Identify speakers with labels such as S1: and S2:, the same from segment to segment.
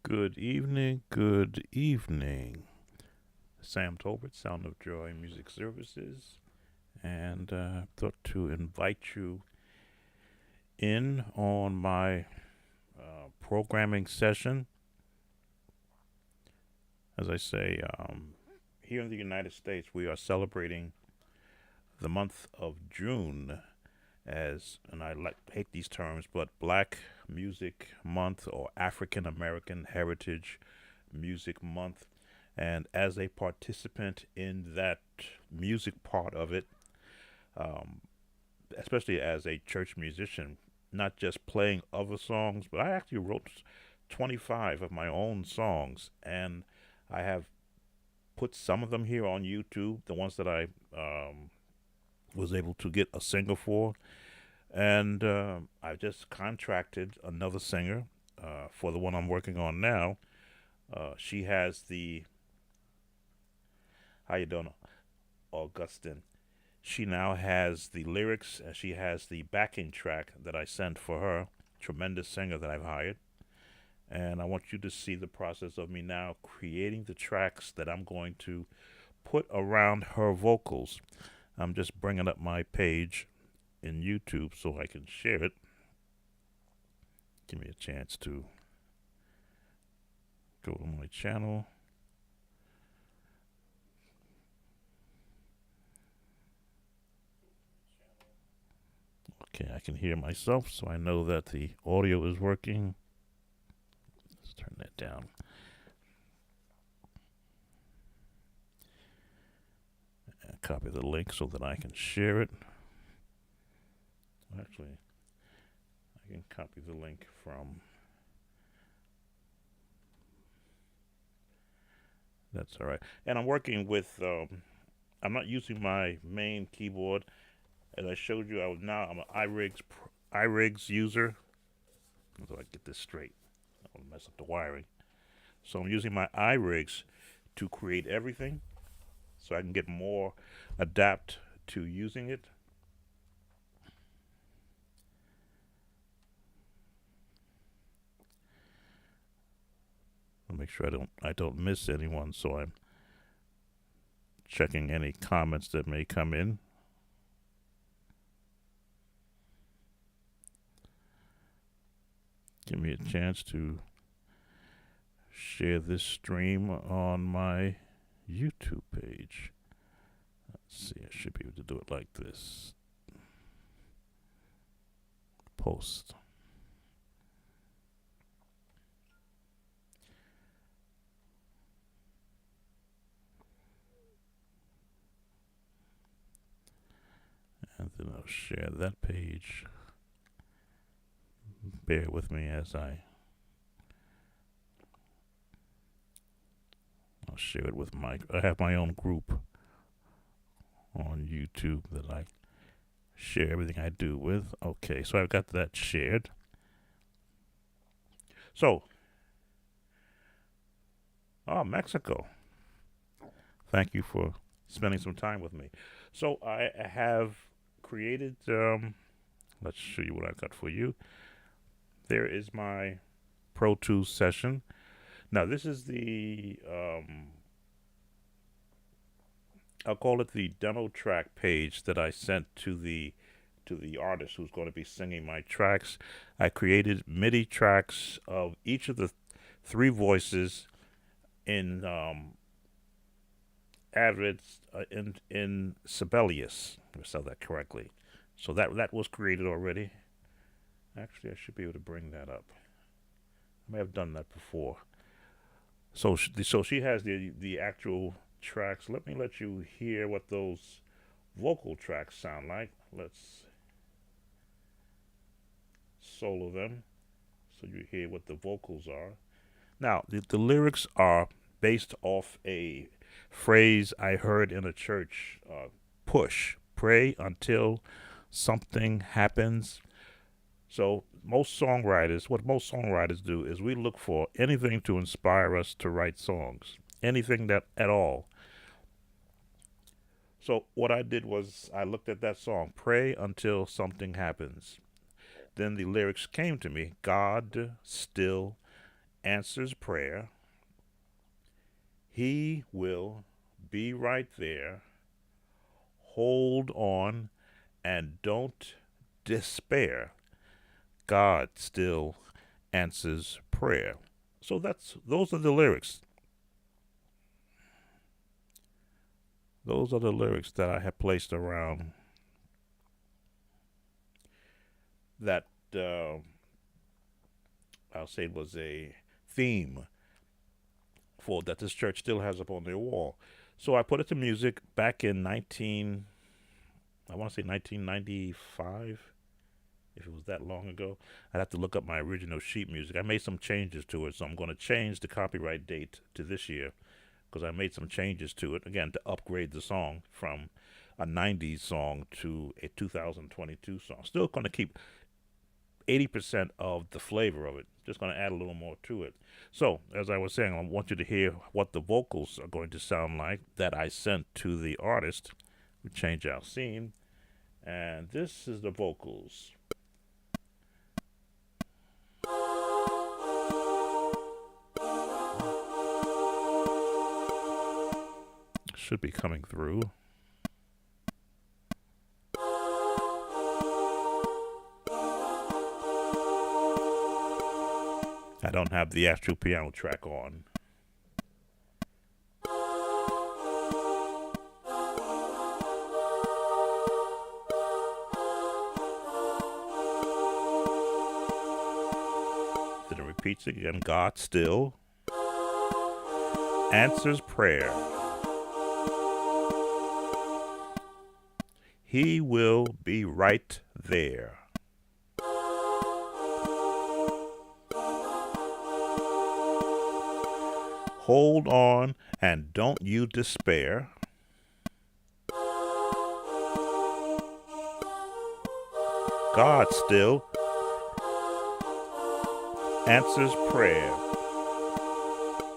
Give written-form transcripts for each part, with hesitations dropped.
S1: Good evening, good evening. Sam Tolbert, Sound of Joy Music Services, and thought to invite you in on my programming session. As I say, here in the United States, we are celebrating the month of June as, and hate these terms, but Black Music Month or African American Heritage Music Month. And as a participant in that music part of it, um, especially as a church musician, not just playing other songs, but I actually wrote 25 of my own songs, and I have put some of them here on YouTube, the ones that I was able to get a singer for. And I just contracted another singer for the one I'm working on now. She has the, how you doing, Augustine? She now has the lyrics and she has the backing track that I sent for her. Tremendous singer that I've hired. And I want you to see the process of me now creating the tracks that I'm going to put around her vocals. I'm just bringing up my page in YouTube so I can share it. Give me a chance to go to my channel. Okay, I can hear myself, so I know that the audio is working. Let's turn that down. And copy the link so that I can share it. Actually, I can copy the link from. That's all right. And I'm working with. I'm not using my main keyboard. As I showed you, I'm an iRigs user. So I get this straight. I don't mess up the wiring. So I'm using my iRigs to create everything, so I can get more adapt to using it. I'll make sure I don't miss anyone, so I'm checking any comments that may come in. Give me a chance to share this stream on my YouTube page. Let's see, I should be able to do it like this. Post. And then I'll share that page. Bear with me as I'll share it with I have my own group on YouTube that I share everything I do with. Okay, so I've got that shared. So, Mexico. Thank you for spending some time with me. So I have created. Let's show you what I've got for you. There is my ProTools session. Now this is the I'll call it the demo track page that I sent to the artist who's going to be singing my tracks. I created MIDI tracks of each of the three voices in in Sibelius. If I said that correctly. So that was created already. Actually, I should be able to bring that up. I may have done that before. So she has the actual tracks. Let me let you hear what those vocal tracks sound like. Let's solo them so you hear what the vocals are. Now, the lyrics are based off a phrase I heard in a church: push, pray until something happens. So what most songwriters do is we look for anything to inspire us to write songs, anything that at all. So what I did was I looked at that song, pray until something happens. Then the lyrics came to me: God still answers prayer. He will be right there. Hold on and don't despair. God still answers prayer. So those are the lyrics. Those are the lyrics that I have placed around that. I'll say it was a theme for that this church still has up on their wall. So I put it to music back in I want to say 1995. If it was that long ago, I'd have to look up my original sheet music. I made some changes to it, so I'm going to change the copyright date to this year because I made some changes to it, again, to upgrade the song from a 90s song to a 2022 song. Still going to keep 80% of the flavor of it, just going to add a little more to it. So, as I was saying, I want you to hear what the vocals are going to sound like that I sent to the artist. We change our scene, and this is the vocals. Should be coming through. I don't have the actual piano track on. Then it repeats again. God still answers prayer. He will be right there. Hold on and don't you despair. God still answers prayer.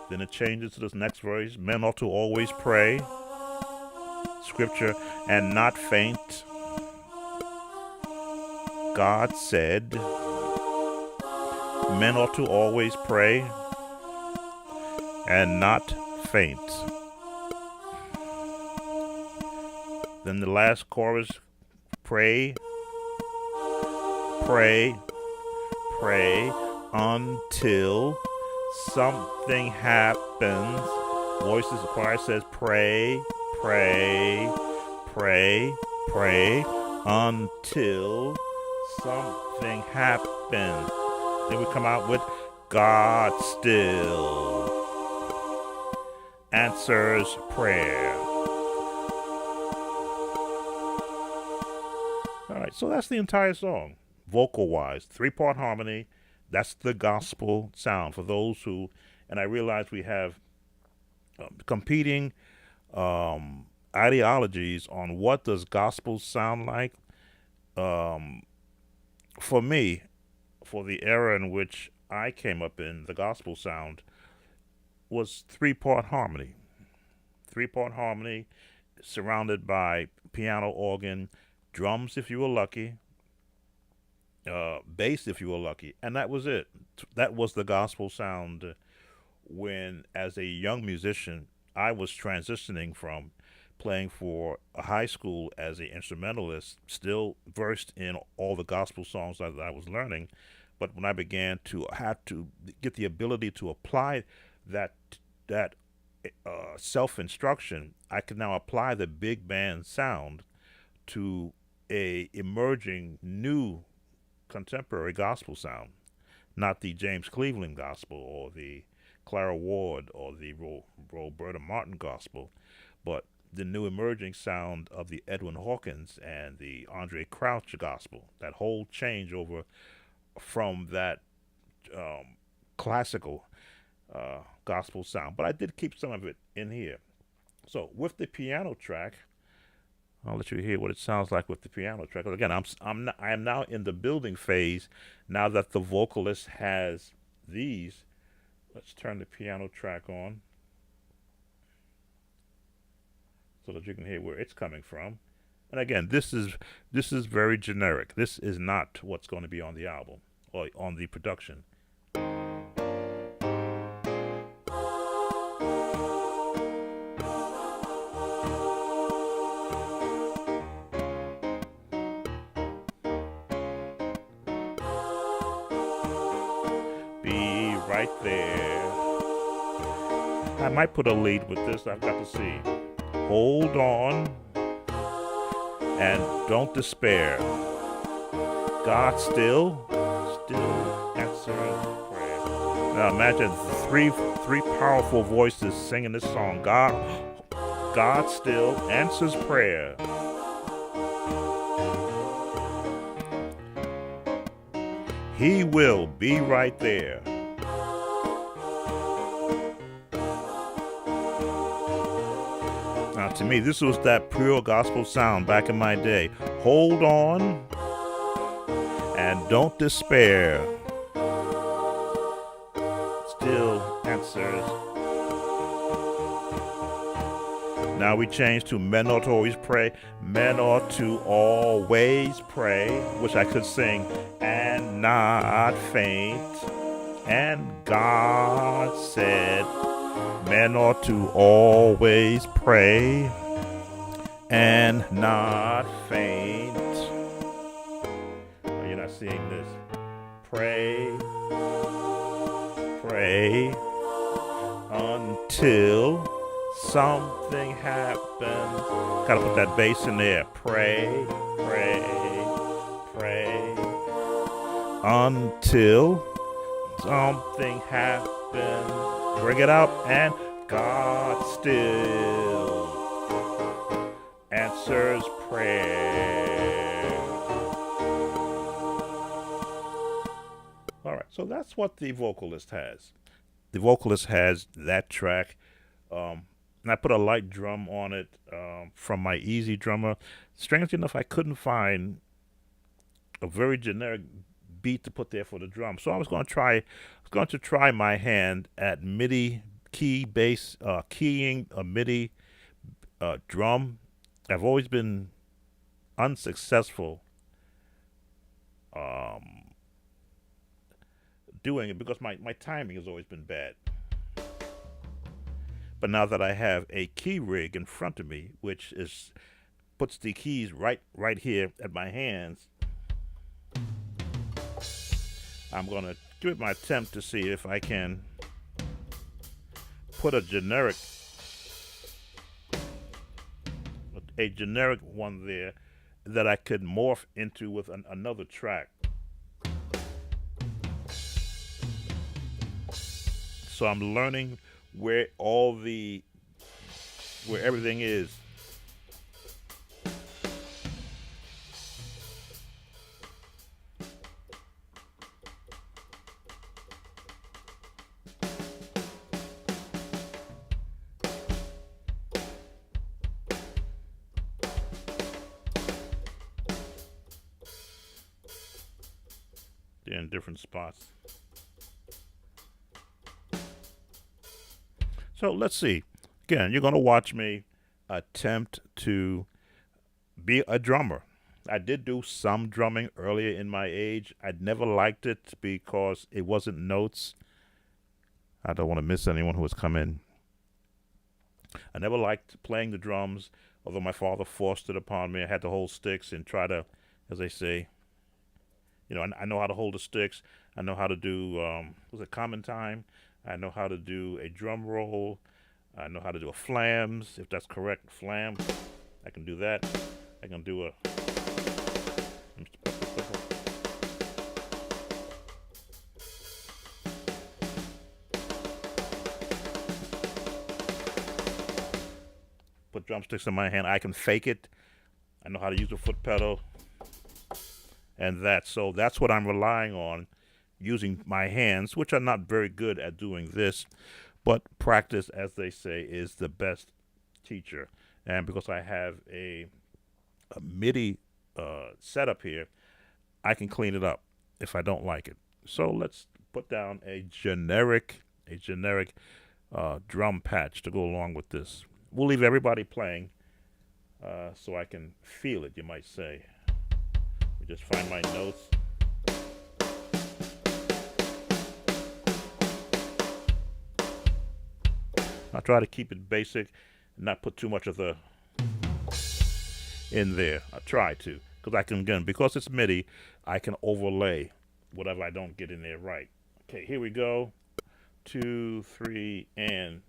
S1: Then it changes to this next verse. Men ought to always pray. Scripture, and not faint. God said, men ought to always pray and not faint. Then the last chorus, pray, pray, pray until something happens. Voices of choir says, pray, pray, pray, pray until something happens. Then we come out with God still answers prayer. All right, so that's the entire song, vocal-wise, 3-part harmony. That's the gospel sound for those who, and I realize we have competing ideologies on what does gospel sound like. For me, for the era in which I came up in, the gospel sound was 3-part harmony. 3-part harmony surrounded by piano, organ, drums if you were lucky, bass if you were lucky, and that was it. That was the gospel sound when, as a young musician, I was transitioning from playing for a high school as an instrumentalist, still versed in all the gospel songs that I was learning. But when I began to have to get the ability to apply that self-instruction, I could now apply the big band sound to a emerging new contemporary gospel sound, not the James Cleveland gospel or the Clara Ward or the Roberta Martin gospel, but the new emerging sound of the Edwin Hawkins and the Andre Crouch gospel. That whole change over from that classical gospel sound, but I did keep some of it in here. So with the piano track, I'll let you hear what it sounds like with the piano track. Again, I am now in the building phase. Now that the vocalist has these, let's turn the piano track on so that you can hear where it's coming from. And again, this is very generic. This is not what's going to be on the album or on the production. right there. I might put a lead with this. I've got to see. Hold on and don't despair. God still answers prayer. Now imagine three powerful voices singing this song. God still answers prayer. He will be right there. Now, to me, this was that pure gospel sound back in my day. Hold on and don't despair. Still answers. Now we change to men ought to always pray. Men ought to always pray, which I could sing, and not faint. And God said, men ought to always pray and not faint. Oh, you're not seeing this. Pray until something happens. Gotta put that bass in there. Pray until something happens. Bring it out, and God still answers prayer. All right, so that's what the vocalist has. The vocalist has that track. And I put a light drum on it from my Easy Drummer. Strangely enough, I couldn't find a very generic beat to put there for the drum. So I was going to try my hand at MIDI key bass, keying a MIDI drum. I've always been unsuccessful doing it because my timing has always been bad. But now that I have a key rig in front of me, which puts the keys right here at my hands, I'm going to give it my attempt to see if I can put a generic one there that I could morph into with another track. So I'm learning where everything is. They're in different spots. So let's see. Again, you're going to watch me attempt to be a drummer. I did do some drumming earlier in my age. I never liked it because it wasn't notes. I don't want to miss anyone who has come in. I never liked playing the drums, although my father forced it upon me. I had to hold sticks and try to, as they say, I know how to hold the sticks. I know how to do, common time? I know how to do a drum roll. I know how to do a flams, if that's correct. Flam. I can do that. I can do a. Put drumsticks in my hand. I can fake it. I know how to use a foot pedal. And so that's what I'm relying on, using my hands, which are not very good at doing this, but practice, as they say, is the best teacher. And because I have a MIDI setup here, I can clean it up if I don't like it. So let's put down a generic drum patch to go along with this. We'll leave everybody playing so I can feel it, you might say. Let me just find my notes. I'll try to keep it basic and not put too much of the in there. I try to, because I can, again, because it's MIDI, I can overlay whatever I don't get in there right. Okay, here we go. 2, 3, and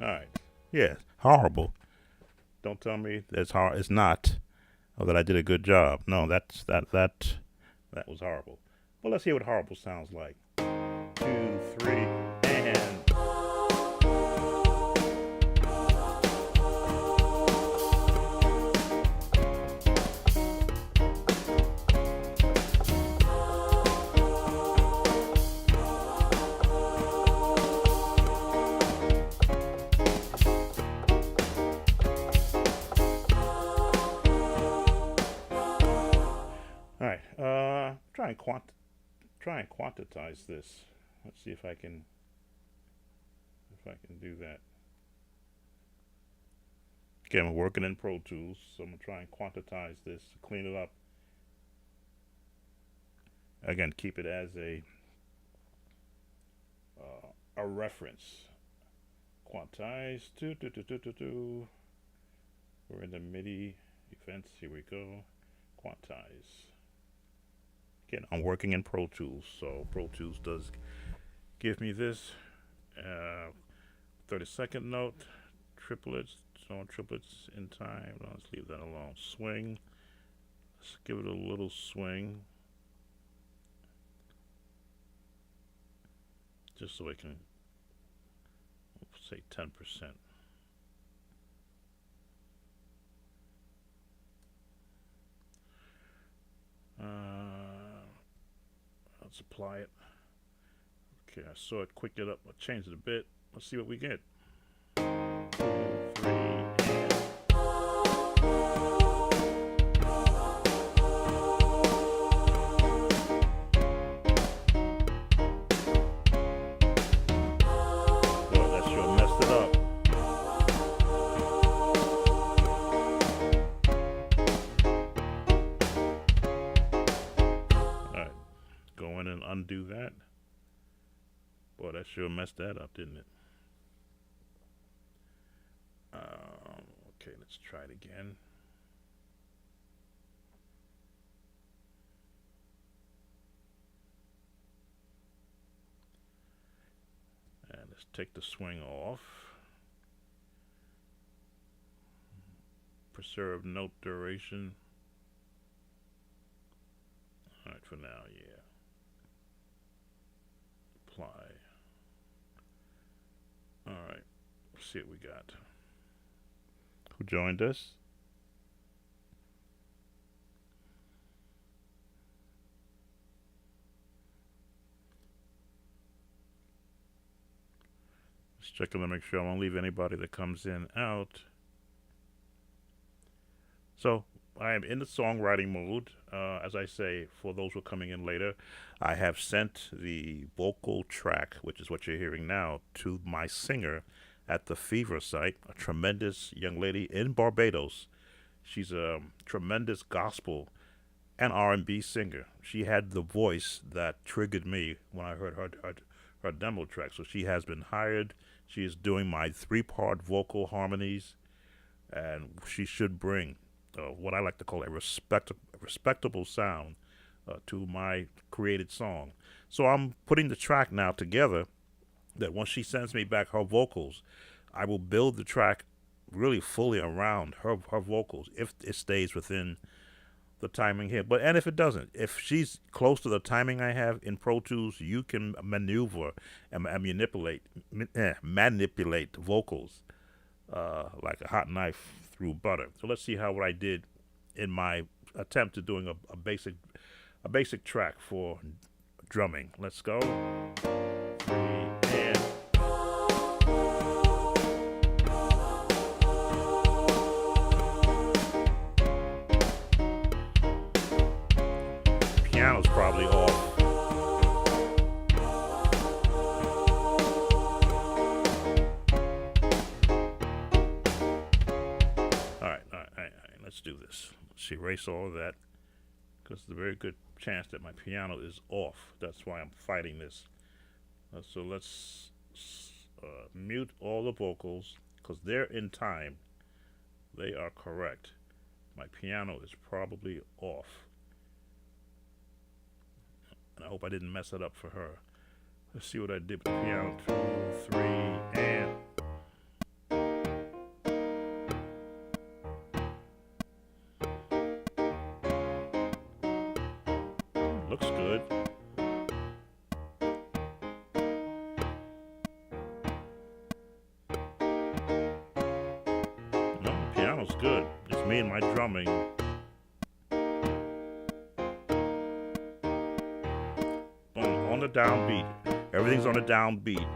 S1: all right. Yes, horrible. Don't tell me that's hard. It's not. Or that I did a good job. No, that was horrible. Well, let's hear what horrible sounds like. 2, 3, and. All right. Try and quantize this. Let's see if I can do that. Okay, I'm working in Pro Tools, so I'm gonna try and quantize this, clean it up. Again, keep it as a reference. Quantize. We're in the MIDI events. Here we go. Quantize. Again, I'm working in Pro Tools, so Pro Tools does give me this 30-second note, triplets, triplets in time. Let's leave that alone. Swing. Let's give it a little swing, just so I can say 10%. Let's apply it. Okay, I saw it quick it up. I'll change it a bit. Let's see what we get. 2, 3, and. Well, that sure messed it up. Alright, go in and undo that. Boy, that sure messed that up, didn't it? Okay, let's try it again. And let's take the swing off. Preserve note duration. Alright, for now, yeah. Apply. Alright, let's see what we got. Who joined us? checking to make sure I won't leave anybody that comes in out. So I am in the songwriting mode. As I say, for those who are coming in later, I have sent the vocal track, which is what you're hearing now, to my singer at the Fever site, a tremendous young lady in Barbados. She's a tremendous gospel and R&B singer. She had the voice that triggered me when I heard her demo track. So she has been hired. She is doing my 3-part vocal harmonies, and she should bring what I like to call a respectable sound to my created song. So I'm putting the track now together that once she sends me back her vocals, I will build the track really fully around her vocals if it stays within the timing here. And if it doesn't, if she's close to the timing I have in Pro Tools, you can maneuver and manipulate vocals like a hot knife through butter. So let's see what I did in my attempt to doing a basic track for drumming. Let's go. 3 and piano's probably off. All right. Let's do this. Let's erase all of that because there's a very good chance that my piano is off. That's why I'm fighting this. So let's mute all the vocals because they're in time. They are correct. My piano is probably off. And I hope I didn't mess it up for her. Let's see what I did with the piano. 2, 3, and looks good. No, the piano's good. It's me and my drumming. On the downbeat. Everything's on the downbeat.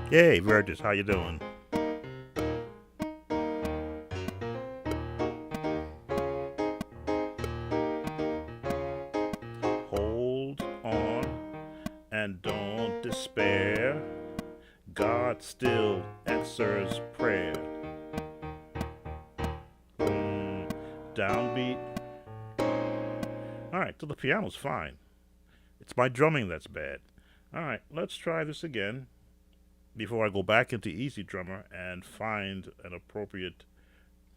S1: Yay, Virgis, how you doing? Hold on and don't despair. God still answers prayer. Downbeat. Alright, so the piano's fine. It's my drumming that's bad. Alright, let's try this again before I go back into Easy Drummer and find an appropriate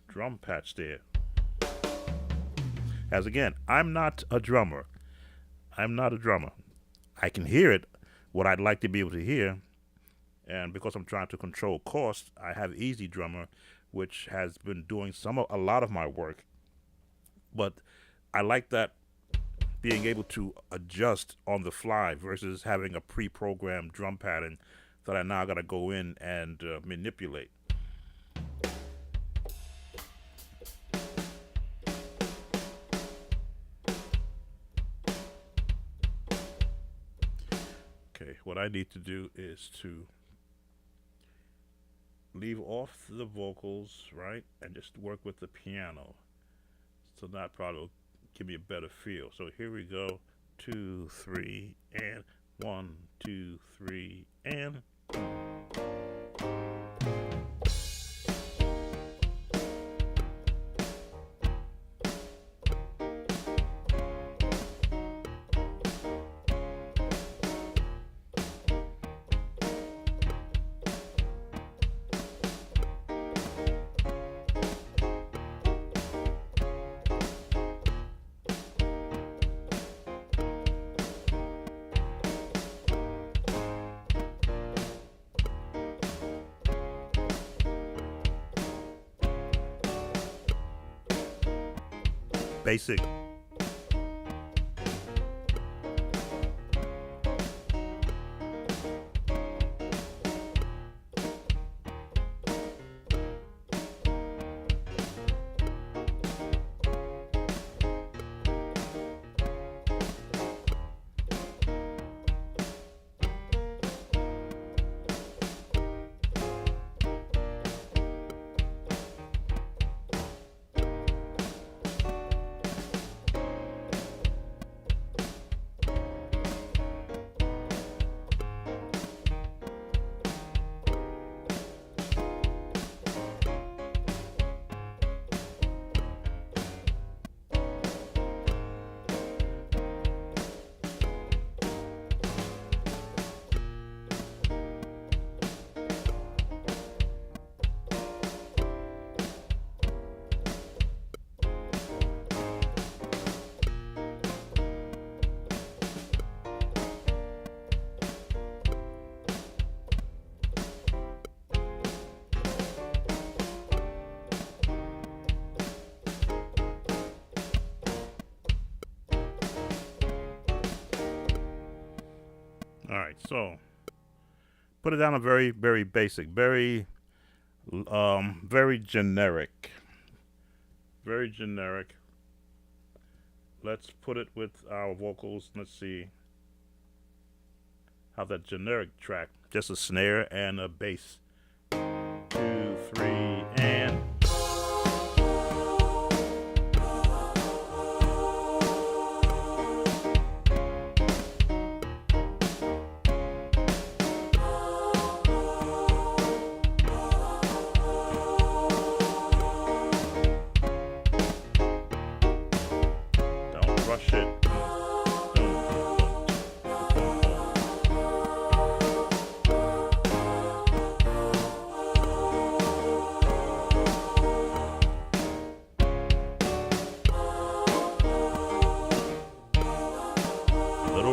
S1: drum patch there. As again, I'm not a drummer. I'm not a drummer. I can hear it, what I'd like to be able to hear, and because I'm trying to control cost, I have Easy Drummer, which has been doing a lot of my work. But I like that being able to adjust on the fly versus having a pre-programmed drum pattern that I now got to go in and manipulate. Okay, what I need to do is to leave off the vocals, right, and just work with the piano. So that probably will give me a better feel. So here we go. 2, 3, and 1, 2, 3, and basic. So put it down a very, very basic, very generic, very generic. Let's put it with our vocals. Let's see how that generic track, just a snare and a bass. 2, 3, and don't rush it.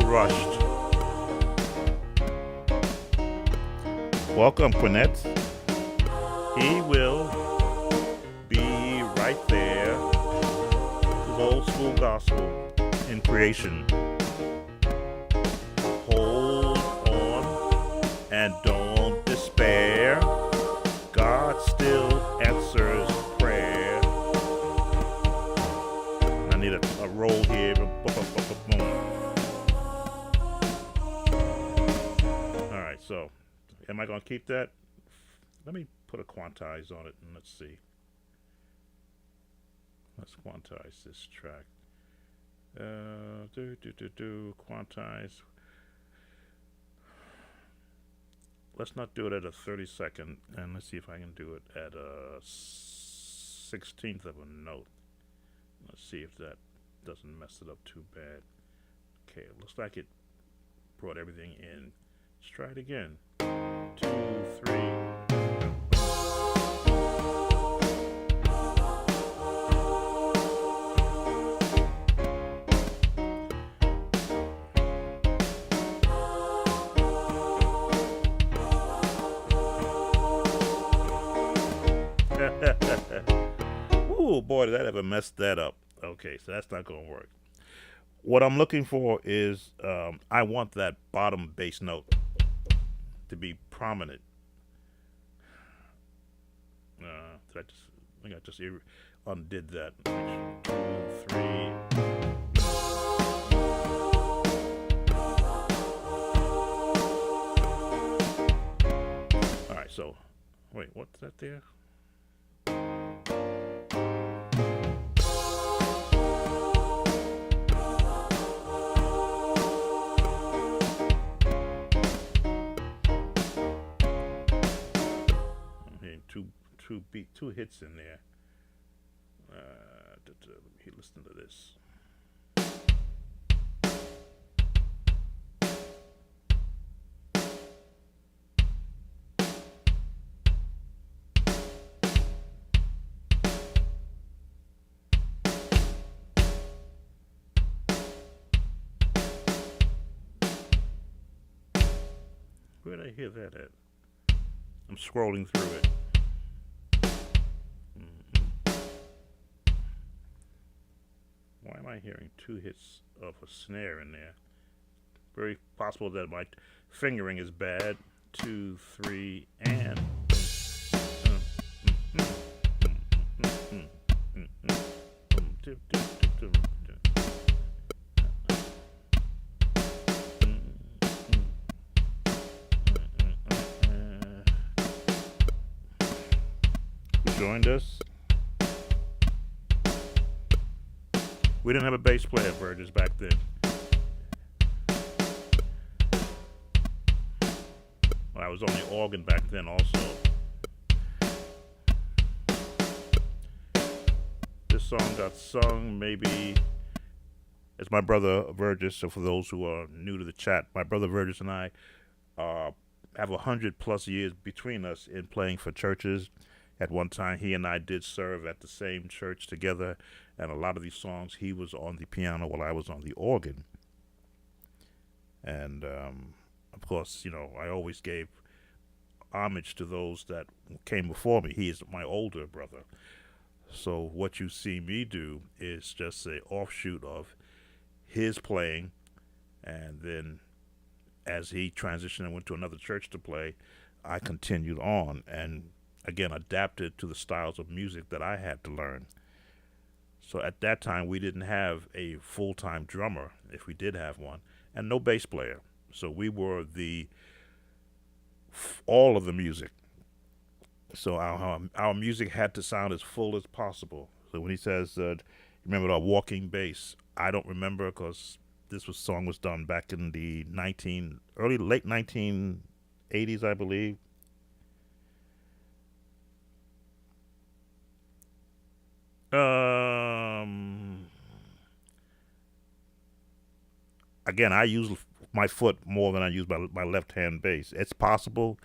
S1: Rushed. Welcome, Quinette. He will be right there. His old school gospel in creation. Hold on and don't despair. God still answers prayer. I need a roll here. So, am I going to keep that? Let me put a quantize on it and let's see. Let's quantize this track. Quantize. Let's not do it at a 32nd, and let's see if I can do it at a 16th of a note. Let's see if that doesn't mess it up too bad. Okay, it looks like it brought everything in. Let's try it again. 2, 3. Ooh, boy, did that ever mess that up. Okay, so that's not going to work. What I'm looking for is I want that bottom bass note to be prominent. I think I just undid that. 2, 3. All right, so wait, what's that there? Two hits in there. Let me listen to this. Where did I hear that at? I'm scrolling through it. Why am I hearing two hits of a snare in there? Very possible that my fingering is bad. 2, 3, and. Joined us. We didn't have a bass player, Burgess, back then. Well, I was on the organ back then also. This song got sung maybe, it's my brother Burgess, so for those who are new to the chat, my brother Burgess and I have 100+ years between us in playing for churches. At one time, he and I did serve at the same church together, and a lot of these songs, he was on the piano while I was on the organ. And, of course, you know, I always gave homage to those that came before me. He is my older brother. So what you see me do is just an offshoot of his playing, and then as he transitioned and went to another church to play, I continued on and again adapted to the styles of music that I had to learn. So at that time, we didn't have a full time drummer, if we did have one, and no bass player. So we were the all of the music. So our music had to sound as full as possible. So when he says, "Remember our walking bass," I don't remember because song was done back in the late 1980s, I believe. Um, Again, I use my foot more than I use my left hand bass. It's possible.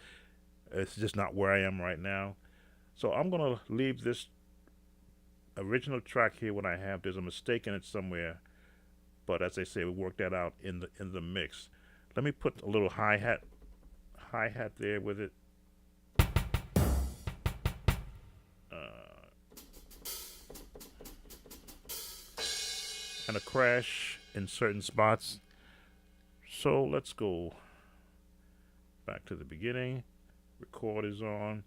S1: It's just not where I am right now. So I'm gonna leave this original track here. When I have, there's a mistake in it somewhere, but as I say, we work that out in the mix. Let me put a little hi hat there with it. Uh, and a crash in certain spots. So let's go back to the beginning. Record is on.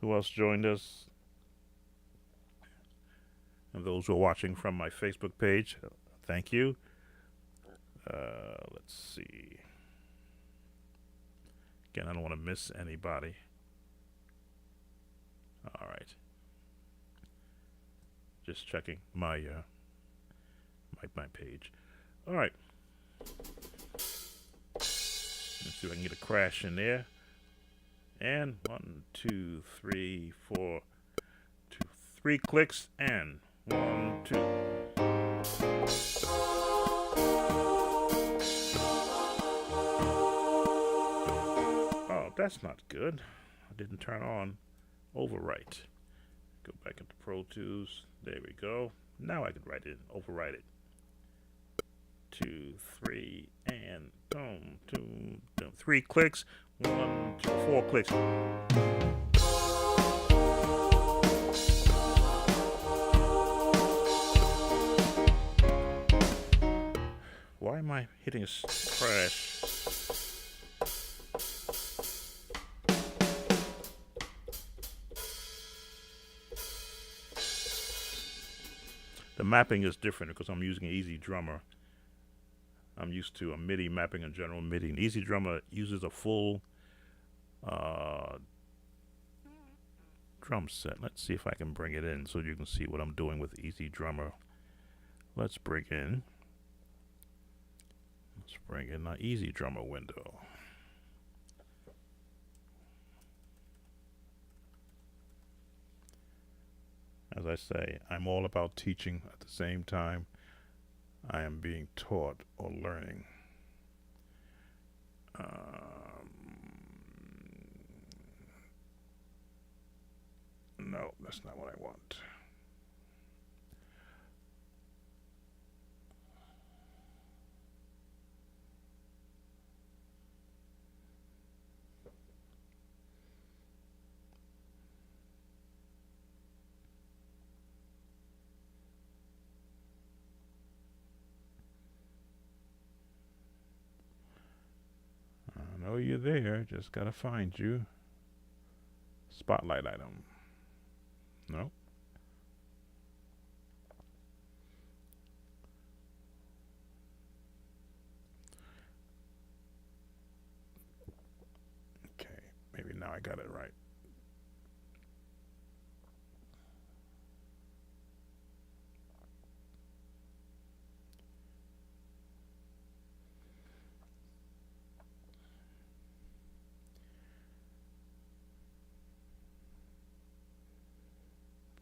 S1: Who else joined us? And those who are watching from my Facebook page, thank you. Let's see. Again, I don't want to miss anybody. All right. Just checking my page. All right. Let's see if I can get a crash in there. And 1, 2, 3, 4, 2, 3 clicks, and 1, 2. Oh, that's not good. I didn't turn on overwrite. Go back into ProTools. There we go. Now I can write it, overwrite it. 2, 3, and boom, 2, 3 clicks. 1, 2, 4 clicks. Why am I hitting a crash? The mapping is different because I'm using an Easy Drummer. I'm used to a MIDI mapping, a general MIDI. An Easy Drummer uses a full drum set. Let's see if I can bring it in so you can see what I'm doing with Easy Drummer. Let's bring in the Easy Drummer window. As I say, I'm all about teaching at the same time I am being taught or learning. No, that's not what I want. I know you're there, just gotta find you. Spotlight item. No. Okay, maybe now I got it right.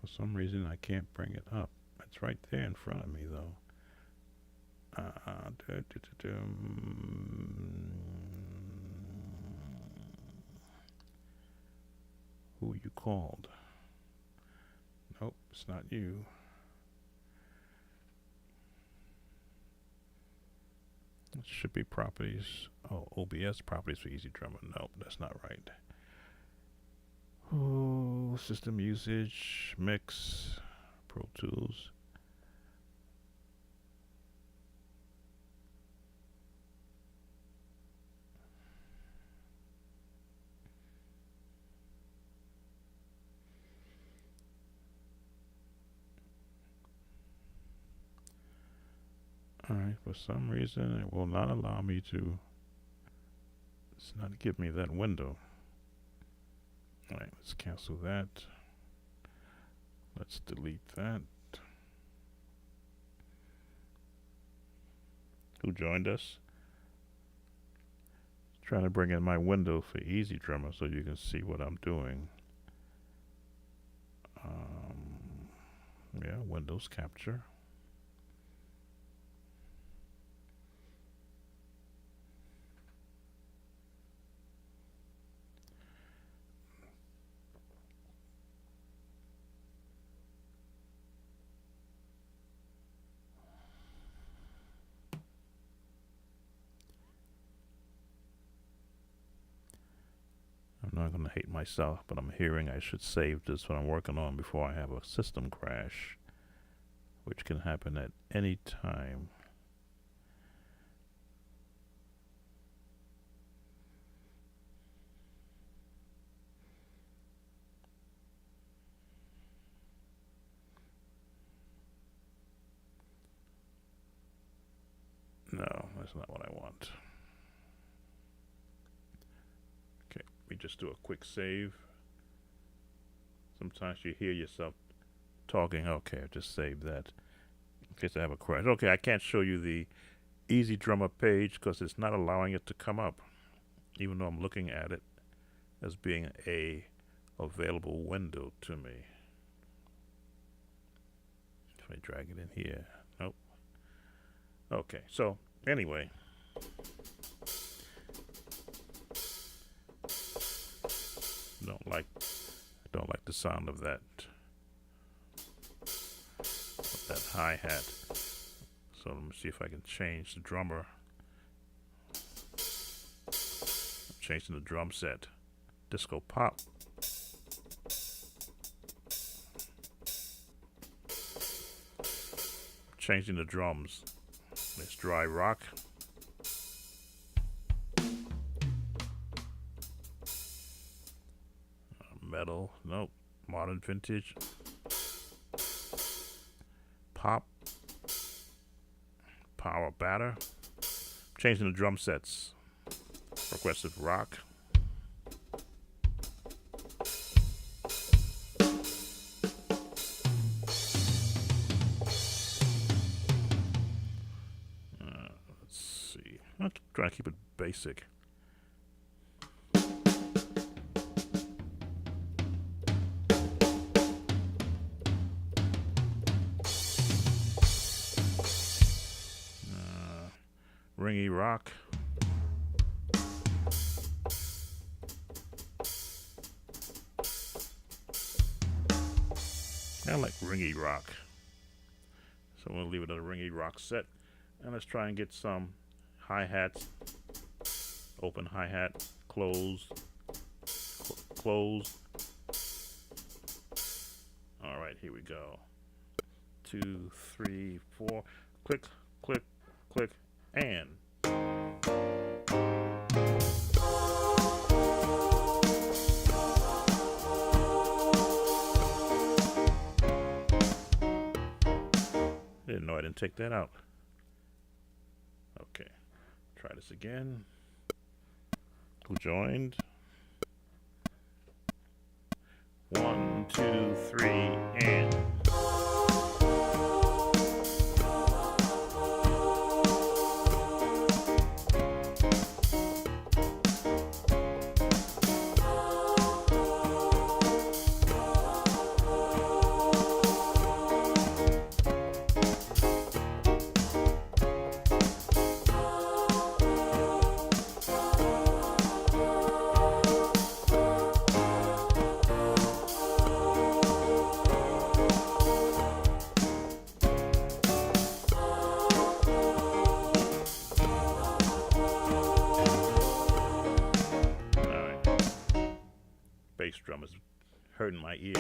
S1: For some reason, I can't bring it up. It's right there in front of me, though. Who you called? Nope, it's not you. It should be properties. Oh, OBS properties for Easy Drummer. Nope, that's not right. Oh, system usage, mix, Pro Tools. Alright, for some reason it will not allow me to. It's not give me that window. Alright, let's cancel that. Let's delete that. Who joined us? Trying to bring in my window for Easy Drummer so you can see what I'm doing. Yeah, Windows Capture. I'm not going to hate myself, but I'm hearing I should save this what I'm working on before I have a system crash, which can happen at any time. No, that's not what I want. Okay, we just do a quick save. Sometimes you hear yourself talking. Okay, I just saved that in case I have a crash. Okay, I can't show you the Easy Drummer page because it's not allowing it to come up, even though I'm looking at it as being a available window to me. If I drag it in here, nope. Okay, so anyway, don't like the sound of that hi-hat. So let me see if I can change the drummer. I'm changing the drum set. Disco pop. Changing the drums. Let's dry rock. Metal, nope. Modern vintage. Pop. Power batter. Changing the drum sets. Progressive rock. Let's see. I'm trying to keep it basic. Ringy rock. I like ringy rock. So we'll leave it at a ringy rock set. And let's try and get some hi-hats. Open hi-hat, close, close. All right, here we go. 2, 3, 4. Click, click, click, and. Didn't know I didn't take that out. Okay, try this again. Who joined? 1, 2, 3, and. Bass drum is hurting my ears.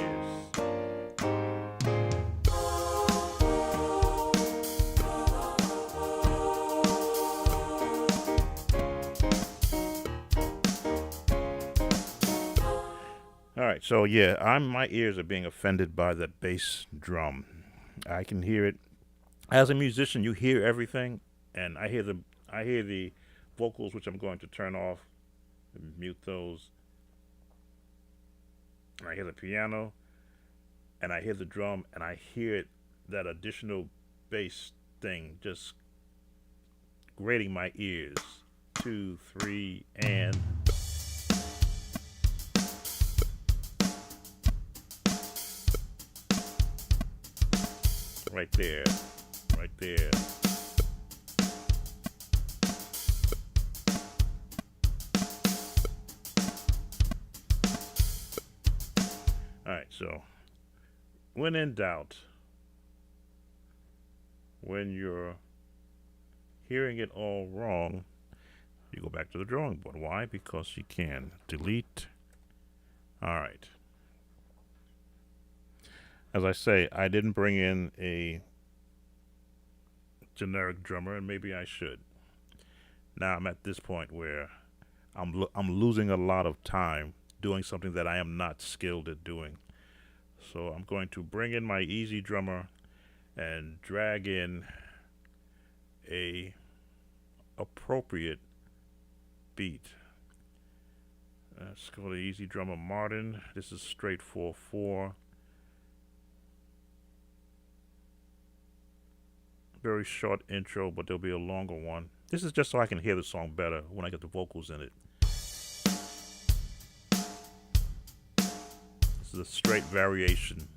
S1: All right, so yeah, my ears are being offended by the bass drum. I can hear it As a musician, you hear everything, and I hear the vocals, which I'm going to turn off and mute those. And I hear the piano, and I hear the drum, and I hear that additional bass thing just grating my ears. Two, three, and right there, right there. All right, so when in doubt, when you're hearing it all wrong, you go back to the drawing board. Why? Because you can. Delete. All right. As I say, I didn't bring in a generic drummer, and maybe I should. Now I'm at this point where I'm losing a lot of time doing something that I am not skilled at doing. So I'm going to bring in my easy drummer and drag in a appropriate beat. Let's go to easy drummer Martin. This is straight 4/4. Very short intro, but there'll be a longer one. This is just so I can hear the song better when I get the vocals in it. This is a straight variation.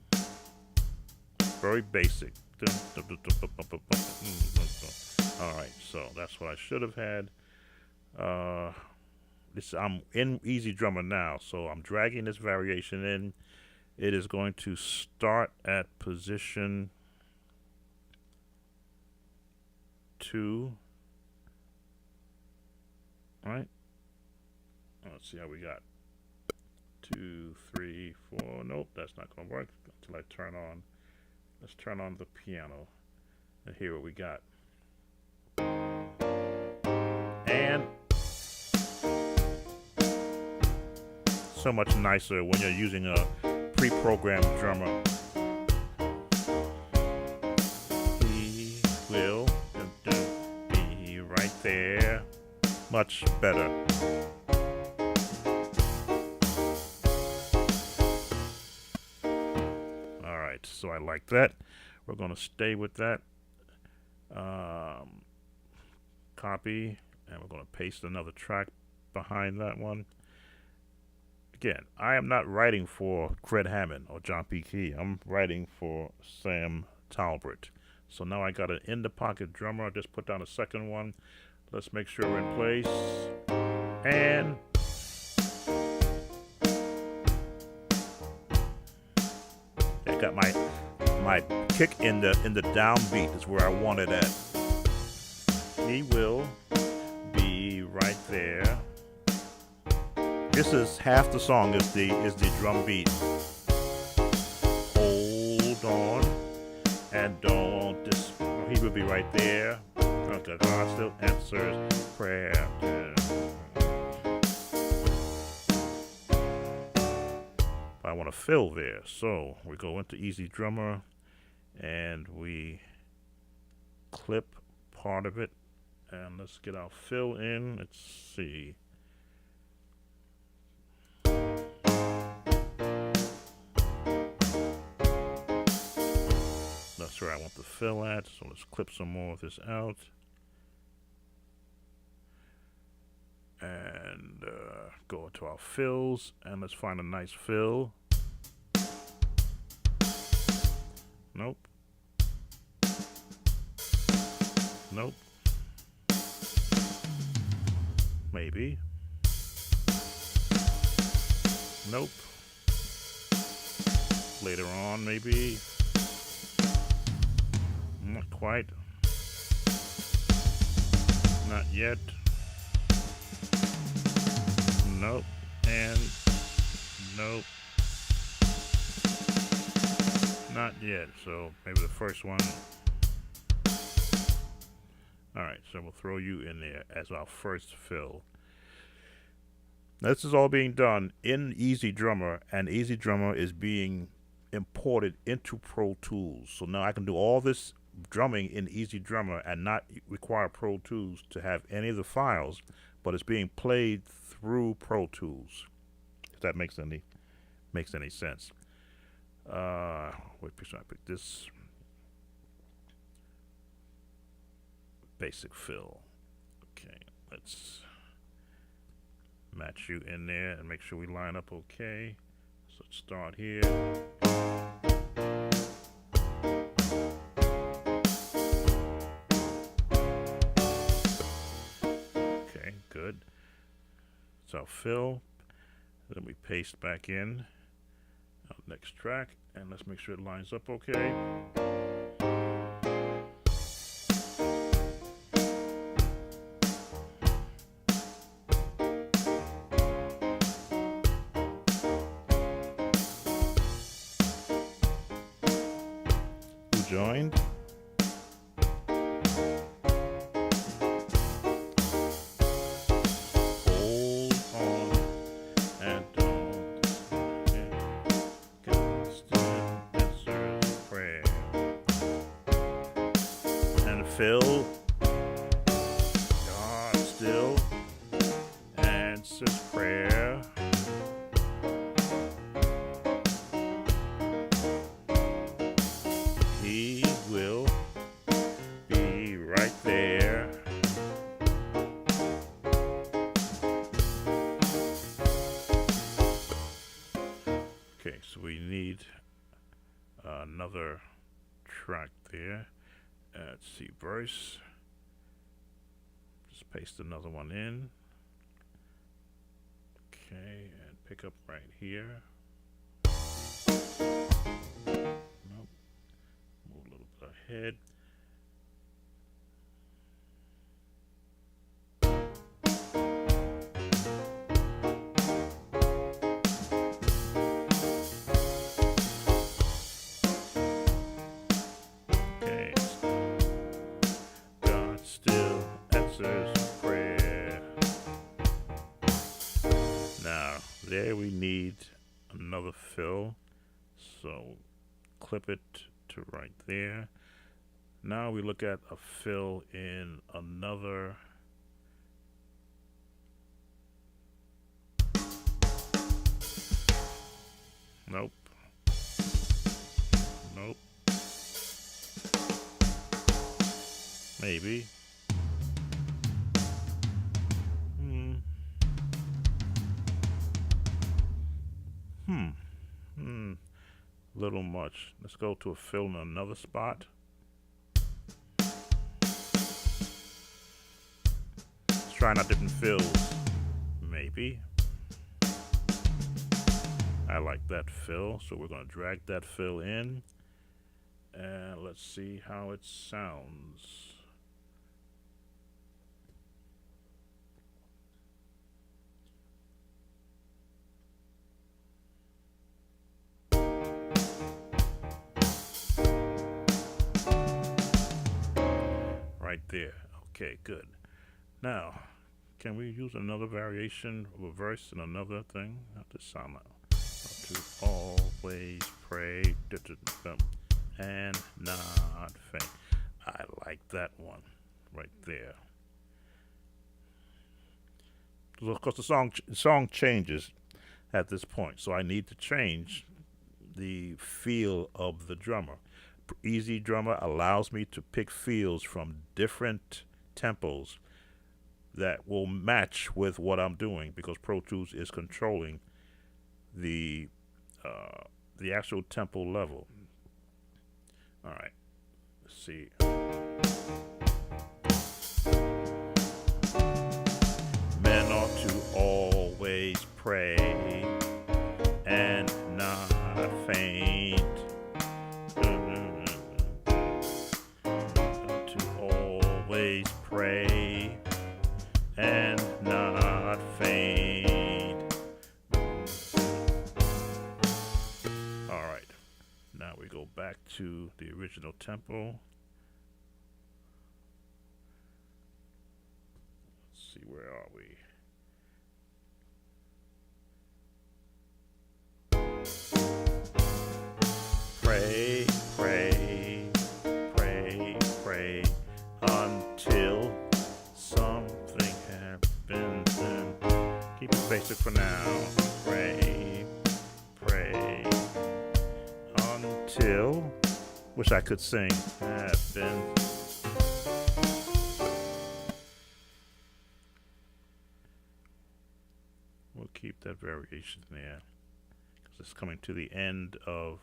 S1: Very basic. Alright, so that's what I should have had. I'm in easy drummer now, so I'm dragging this variation in. It is going to start at position 2. Right? Let's see how we got. 2, 3, 4. Nope, that's not going to work until I turn on. Let's turn on the piano and hear what we got. And so much nicer when you're using a pre-programmed drummer. He will be right there. Much better. Alright, so I like that. We're going to stay with that. Copy, and we're going to paste another track behind that one. Again, I am not writing for Fred Hammond or John P. Key. I'm writing for Sam Talbert. So now I got an in-the-pocket drummer. I just put down a second one. Let's make sure we're in place. And I got my kick in the downbeat is where I want it at. He will be right there. This is half the song is the drum beat. Hold on and don't he will be right there. Okay, God still answers prayer. I want to fill there, so we go into easy drummer and we clip part of it, and let's get our fill in. Let's see. That's where I want the fill at, so let's clip some more of this out. And go to our fills, and let's find a nice fill. Nope. Nope. Maybe. Nope. Later on, maybe. Not quite. Not yet. Nope. And nope. Not yet. So maybe the first one. Alright, so we'll throw you in there as our first fill. Now, this is all being done in Easy Drummer, and Easy Drummer is being imported into Pro Tools. So now I can do all this drumming in Easy Drummer and not require Pro Tools to have any of the files, but it's being played through Pro Tools. If that makes any sense. What picture I pick? This basic fill. Okay, let's match you in there and make sure we line up okay. So let's start here. Okay, good. So fill. Then we paste back in our next track, and let's make sure it lines up okay. Joined. Hold on and don't constant answers prayer. And fill. God still answers prayer. He will be right there. Okay, so we need another track there. Let's see, verse. Just paste another one in. Okay, and pick up right here. Ahead. Okay. God still answers prayer. Now, there we need another fill. So clip it to right there. Now we look at a fill in another nope. Maybe. Little much. Let's go to a fill in another spot. Trying out different fills. Maybe. I like that fill, so we're going to drag that fill in. And let's see how it sounds. Right there. Okay, good. Now, can we use another variation of a verse and another thing? How does it sound like? To always pray and not faint. I like that one right there. Of course, the song changes at this point, so I need to change the feel of the drummer. Easy Drummer allows me to pick feels from different tempos that will match with what I'm doing, because Pro Tools is controlling the actual tempo level. All right, let's see. Men ought to always pray and not faint. To always pray and not faint. All right, now we go back to the original tempo. Let's see, where are we? Pray, pray, pray. music for now. Pray, pray until. Wish I could sing. Been. We'll keep that variation there because it's coming to the end of.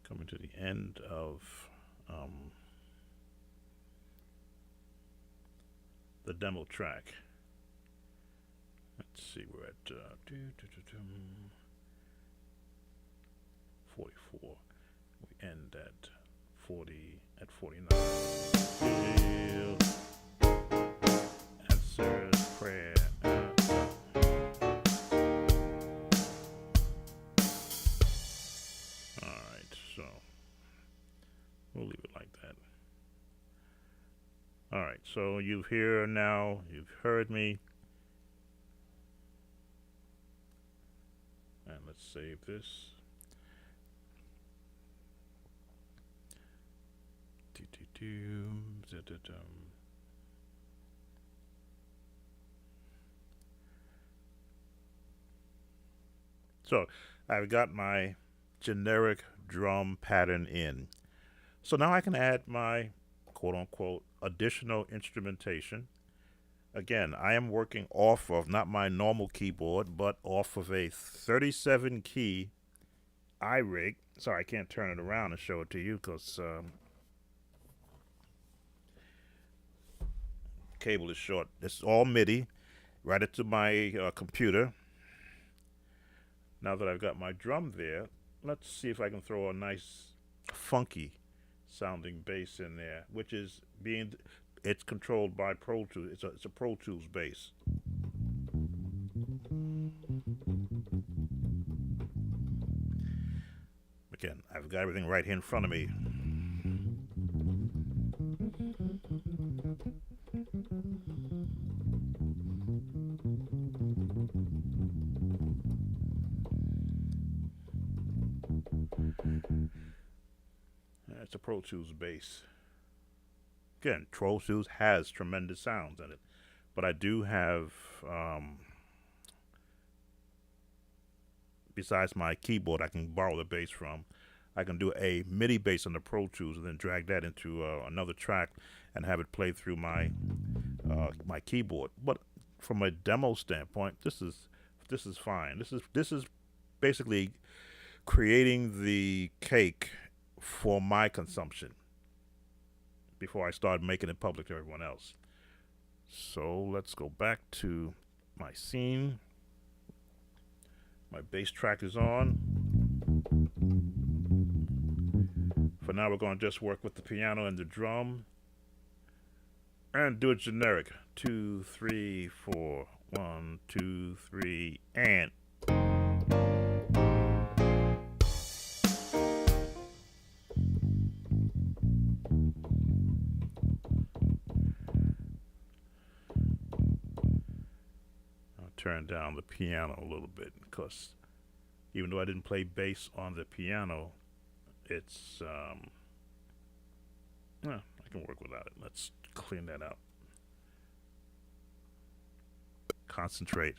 S1: Coming to the end of the demo track. Let's see, we're at 44. We end at 49. Answers prayer. Alright, so we'll leave it like that. Alright, so you've here now, you've heard me. And let's save this. So I've got my generic drum pattern in. So now I can add my quote unquote additional instrumentation. Again, I am working off of not my normal keyboard, but off of a 37 key iRig. Sorry, I can't turn it around and show it to you because cable is short. It's all MIDI right into my computer. Now that I've got my drum there, let's see if I can throw a nice funky sounding bass in there, which is it's controlled by ProTools. It's a ProTools bass. Again, I've got everything right here in front of me. It's a ProTools bass. Again, ProTools has tremendous sounds in it, but I do have, besides my keyboard, I can borrow the bass from. I can do a MIDI bass on the ProTools and then drag that into another track and have it play through my my keyboard. But from a demo standpoint, this is fine. This is basically creating the cake for my consumption before I start making it public to everyone else. So let's go back to my scene. My bass track is on. For now, we're going to just work with the piano and the drum and do it generic. 2, 3, 4. 1, 2, 3, and. Turn down the piano a little bit because even though I didn't play bass on the piano, it's I can work without it. Let's clean that out. Concentrate.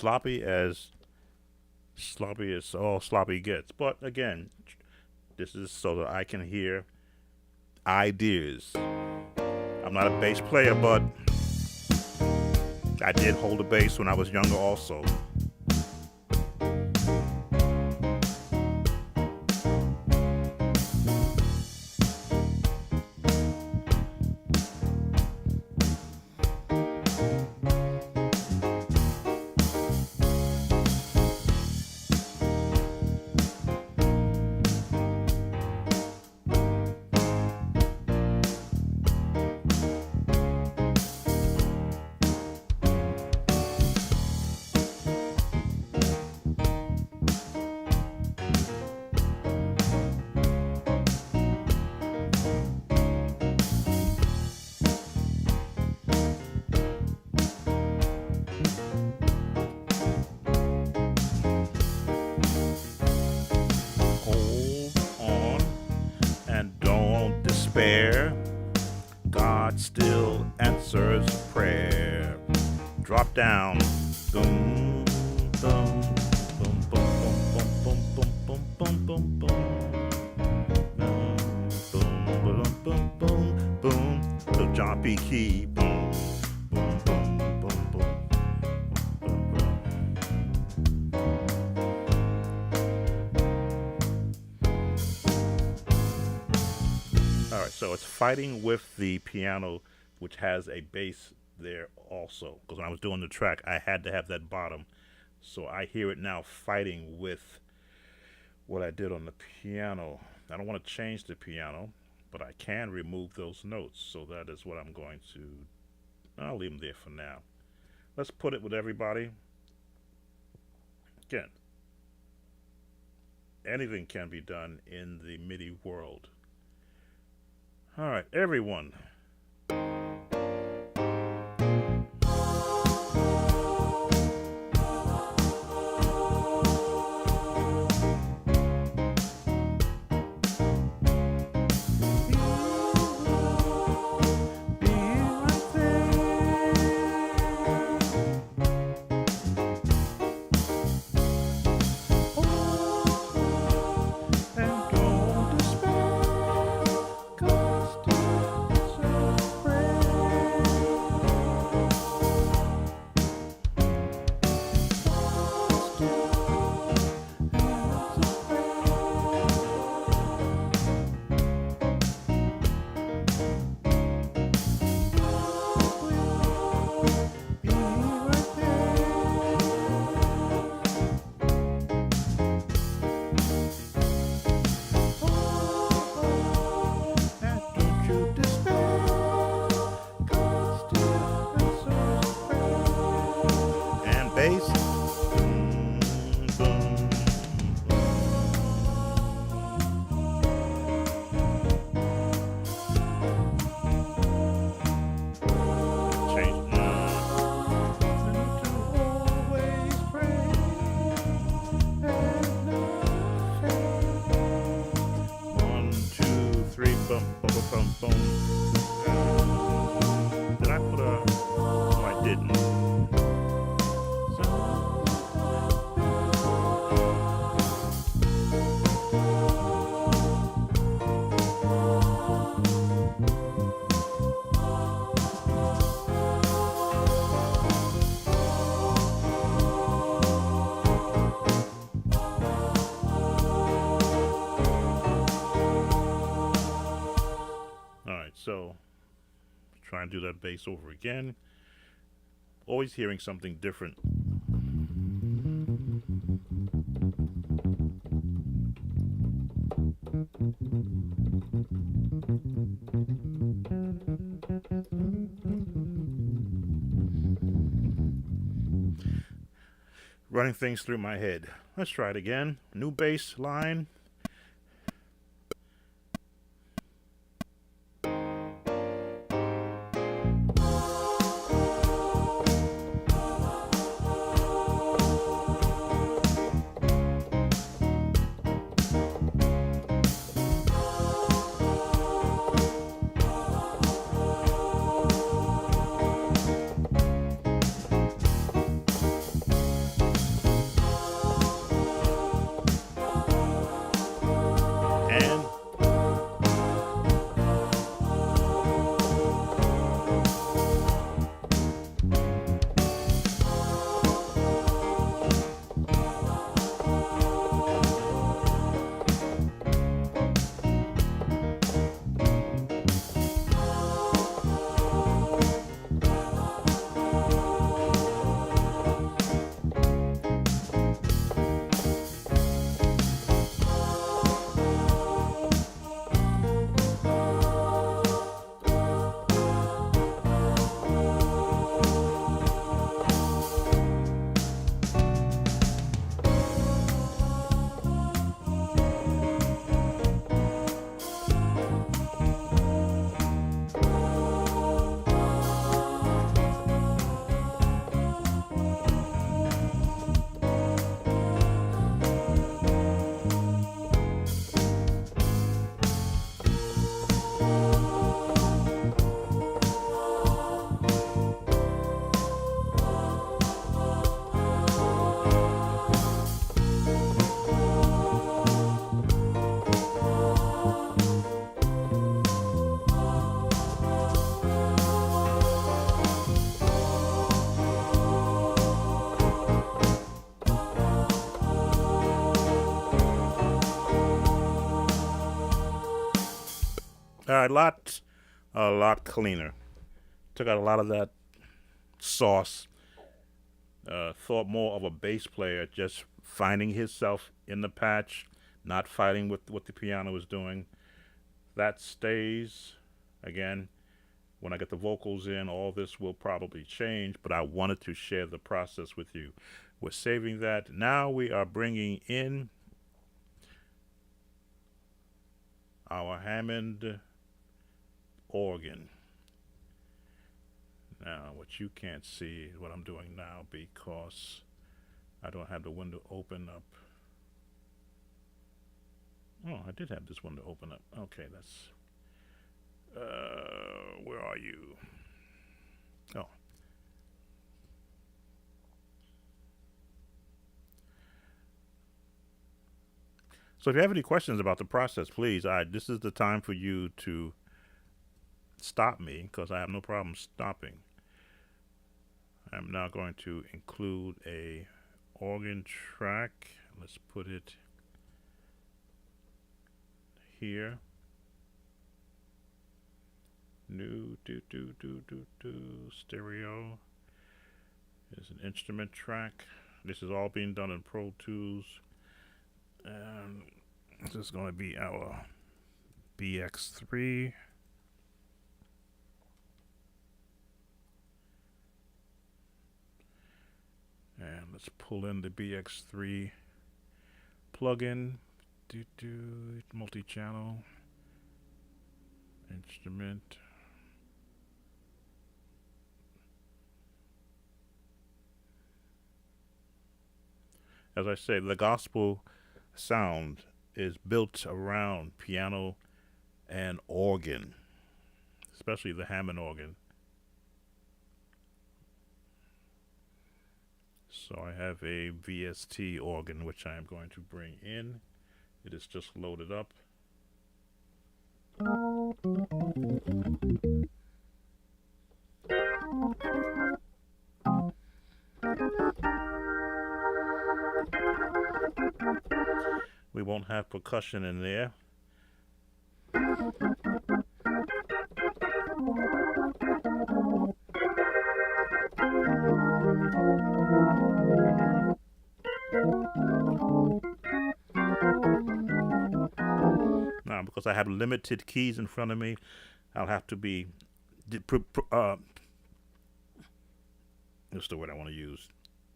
S1: sloppy as all sloppy gets. But again, this is so that I can hear ideas. I'm not a bass player, but I did hold a bass when I was younger also. Despair, God still answers prayer. Drop down, boom, boom, boom, boom, boom, boom, boom, boom, boom, boom, boom, boom, boom, boom, boom. Little John P. Key, boom, boom, boom, boom, boom, boom, boom. Alright, so it's fighting with the piano, which has a bass there also. Because when I was doing the track, I had to have that bottom. So I hear it now fighting with what I did on the piano. I don't want to change the piano, but I can remove those notes. So that is what I'm going to... I'll leave them there for now. Let's put it with everybody. Again, anything can be done in the MIDI world. All right, everyone. So try and do that bass over again. Always hearing something different. Running things through my head. Let's try it again. New bass line. A lot cleaner. Took out a lot of that sauce. Thought more of a bass player, just finding himself in the patch, not fighting with what the piano is doing. That stays. Again, when I get the vocals in, all this will probably change, but I wanted to share the process with you. We're saving that. Now we are bringing in our Hammond organ. Now, what you can't see is what I'm doing now because I don't have the window open up. Oh, I did have this window open up. Okay, that's... where are you? Oh. So if you have any questions about the process, please, this is the time for you to stop me because I have no problem stopping. I'm now going to include a organ track. Let's put it here. New stereo is an instrument track. This is all being done in Pro Tools, and this is going to be our BX3. And let's pull in the BX3 plugin. Multi-channel instrument. As I say, the gospel sound is built around piano and organ, especially the Hammond organ. So I have a VST organ which I am going to bring in. It is just loaded up. We won't have percussion in there. Now, because I have limited keys in front of me, I'll have to be, what's the word I want to use?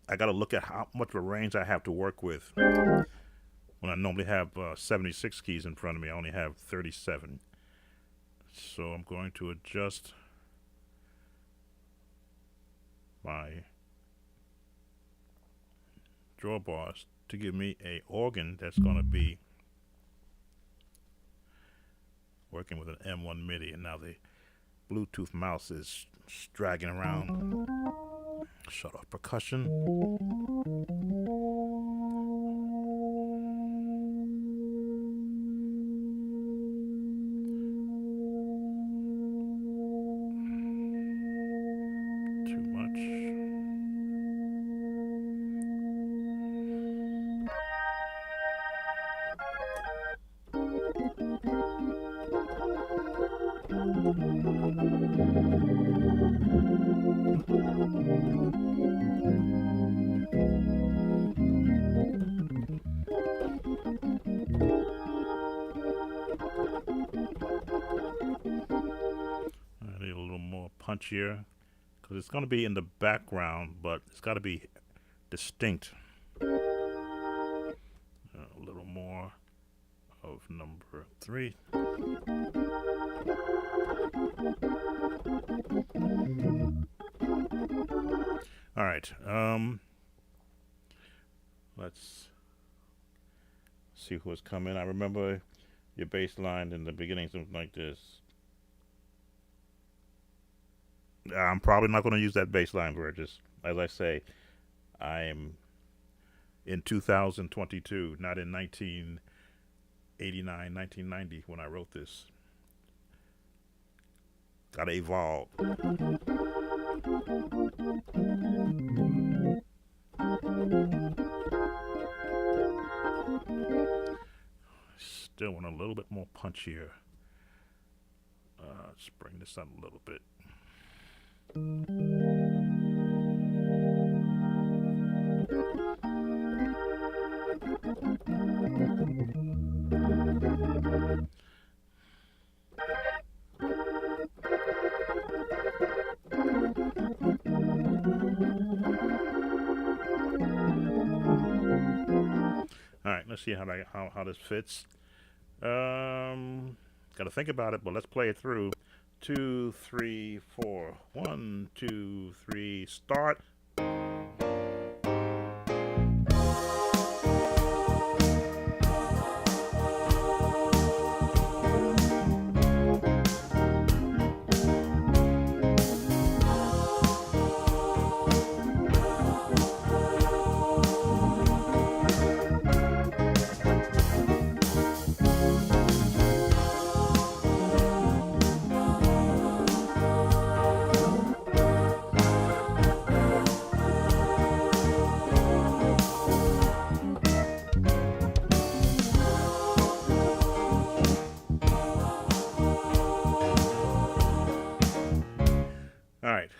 S1: I got to look at how much of a range I have to work with. When I normally have 76 keys in front of me, I only have 37. So I'm going to adjust my drawbars to give me a organ that's going to be working with an M1 MIDI, and now the Bluetooth mouse is dragging around. Shut off percussion. Too much. I need a little more punchier because it's going to be in the background, but it's got to be distinct. A little more of number 3. All right. Let's see who's coming. I remember your bass line in the beginning, something like this. I'm probably not going to use that bass line, Burgess. As I say, I'm in 2022, not in 1989, 1990 when I wrote this. Gotta evolve. Still want a little bit more punchier. Let's bring this up a little bit. All right, let's see how this fits. Got to think about it, but let's play it through. 2, 3, 4. 1, 2, 3. Start. All right,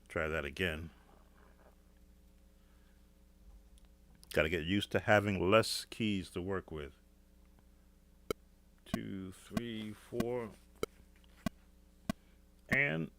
S1: try that again. Got to get used to having less keys to work with. 2, 3, 4, and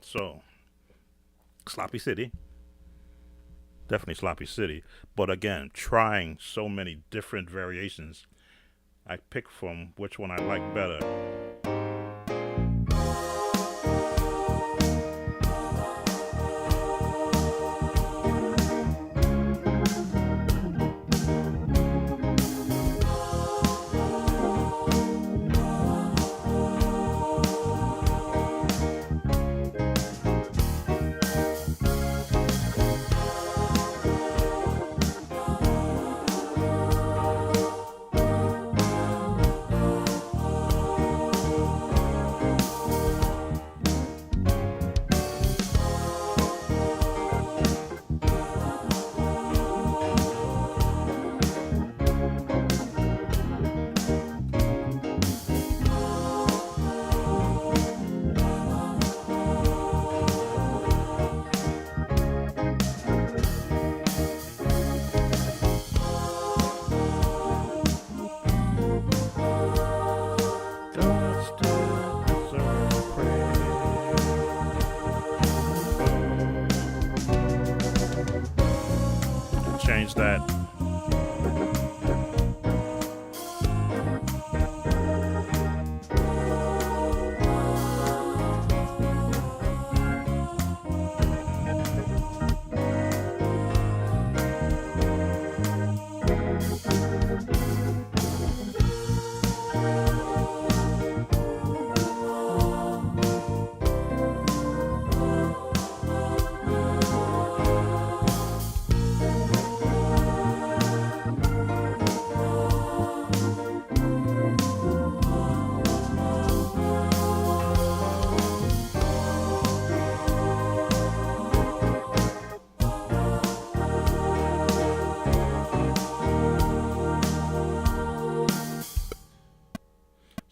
S1: so Sloppy City, definitely Sloppy City. But again, trying so many different variations, I pick from which one I like better.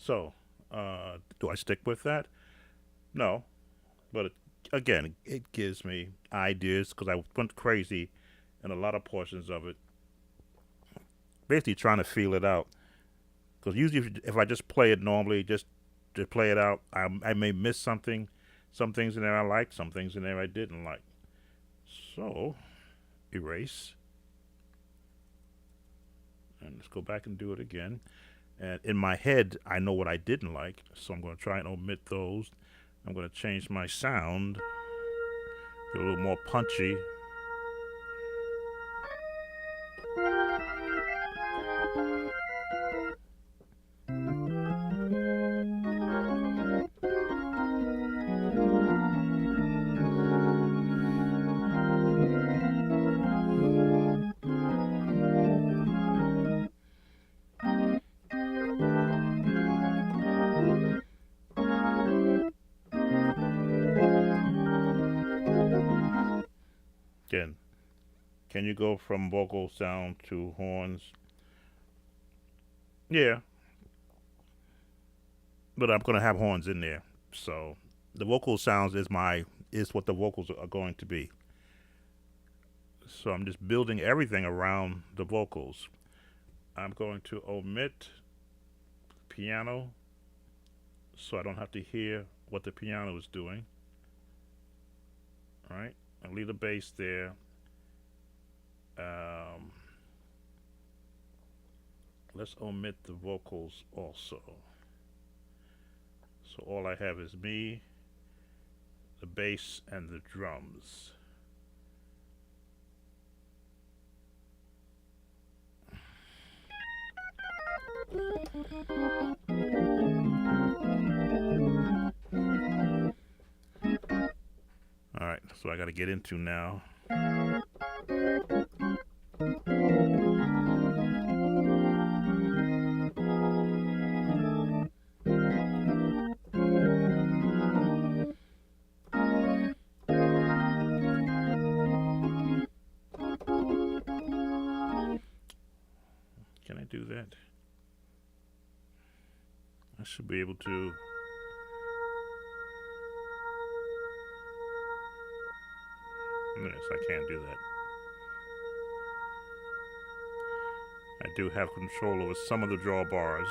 S1: So, do I stick with that? No, but again, it gives me ideas because I went crazy in a lot of portions of it, basically trying to feel it out. Because usually, if I just play it normally, just to play it out, I may miss something. Some things in there I liked, some things in there I didn't like. So, erase. And let's go back and do it again. And in my head, I know what I didn't like, so I'm going to try and omit those. I'm going to change my sound, get a little more punchy. Again, can you go from vocal sound to horns? Yeah, but I'm going to have horns in there. So the vocal sounds is what the vocals are going to be. So I'm just building everything around the vocals. I'm going to omit piano so I don't have to hear what the piano is doing. All right, I'll leave the bass there. Let's omit the vocals also. So all I have is me, the bass, and the drums. All right, so I got to get into now. Can I do that? I should be able to. Yes, I can't do that. I do have control over some of the drawbars.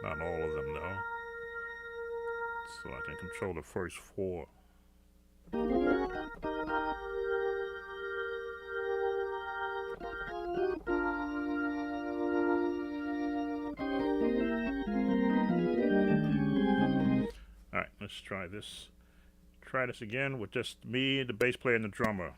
S1: Not all of them, though. So I can control the first four. Alright, let's try this. Try this again with just me, the bass player, and the drummer.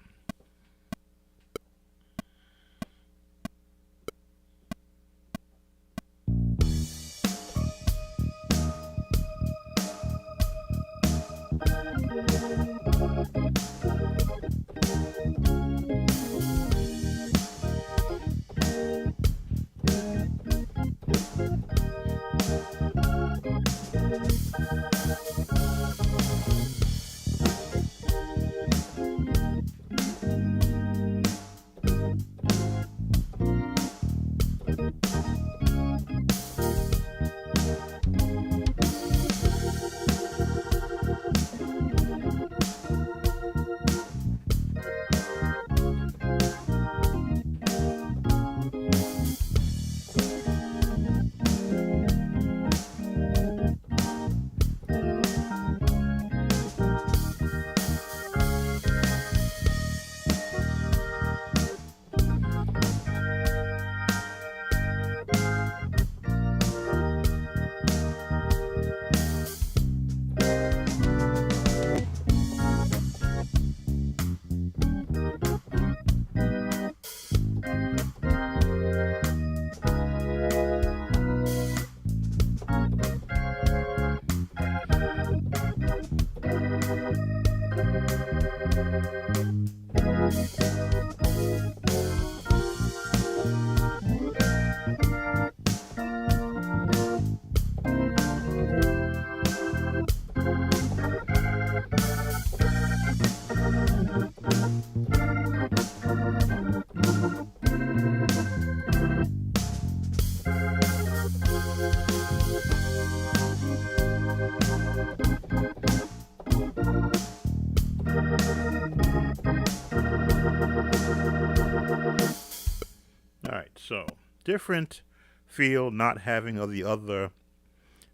S1: So, different feel not having of the other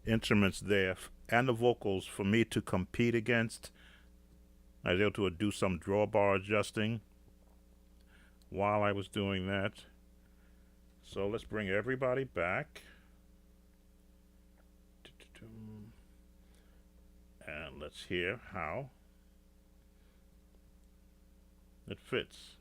S1: instruments there and the vocals for me to compete against. I was able to do some drawbar adjusting while I was doing that. So let's bring everybody back. And let's hear how it fits.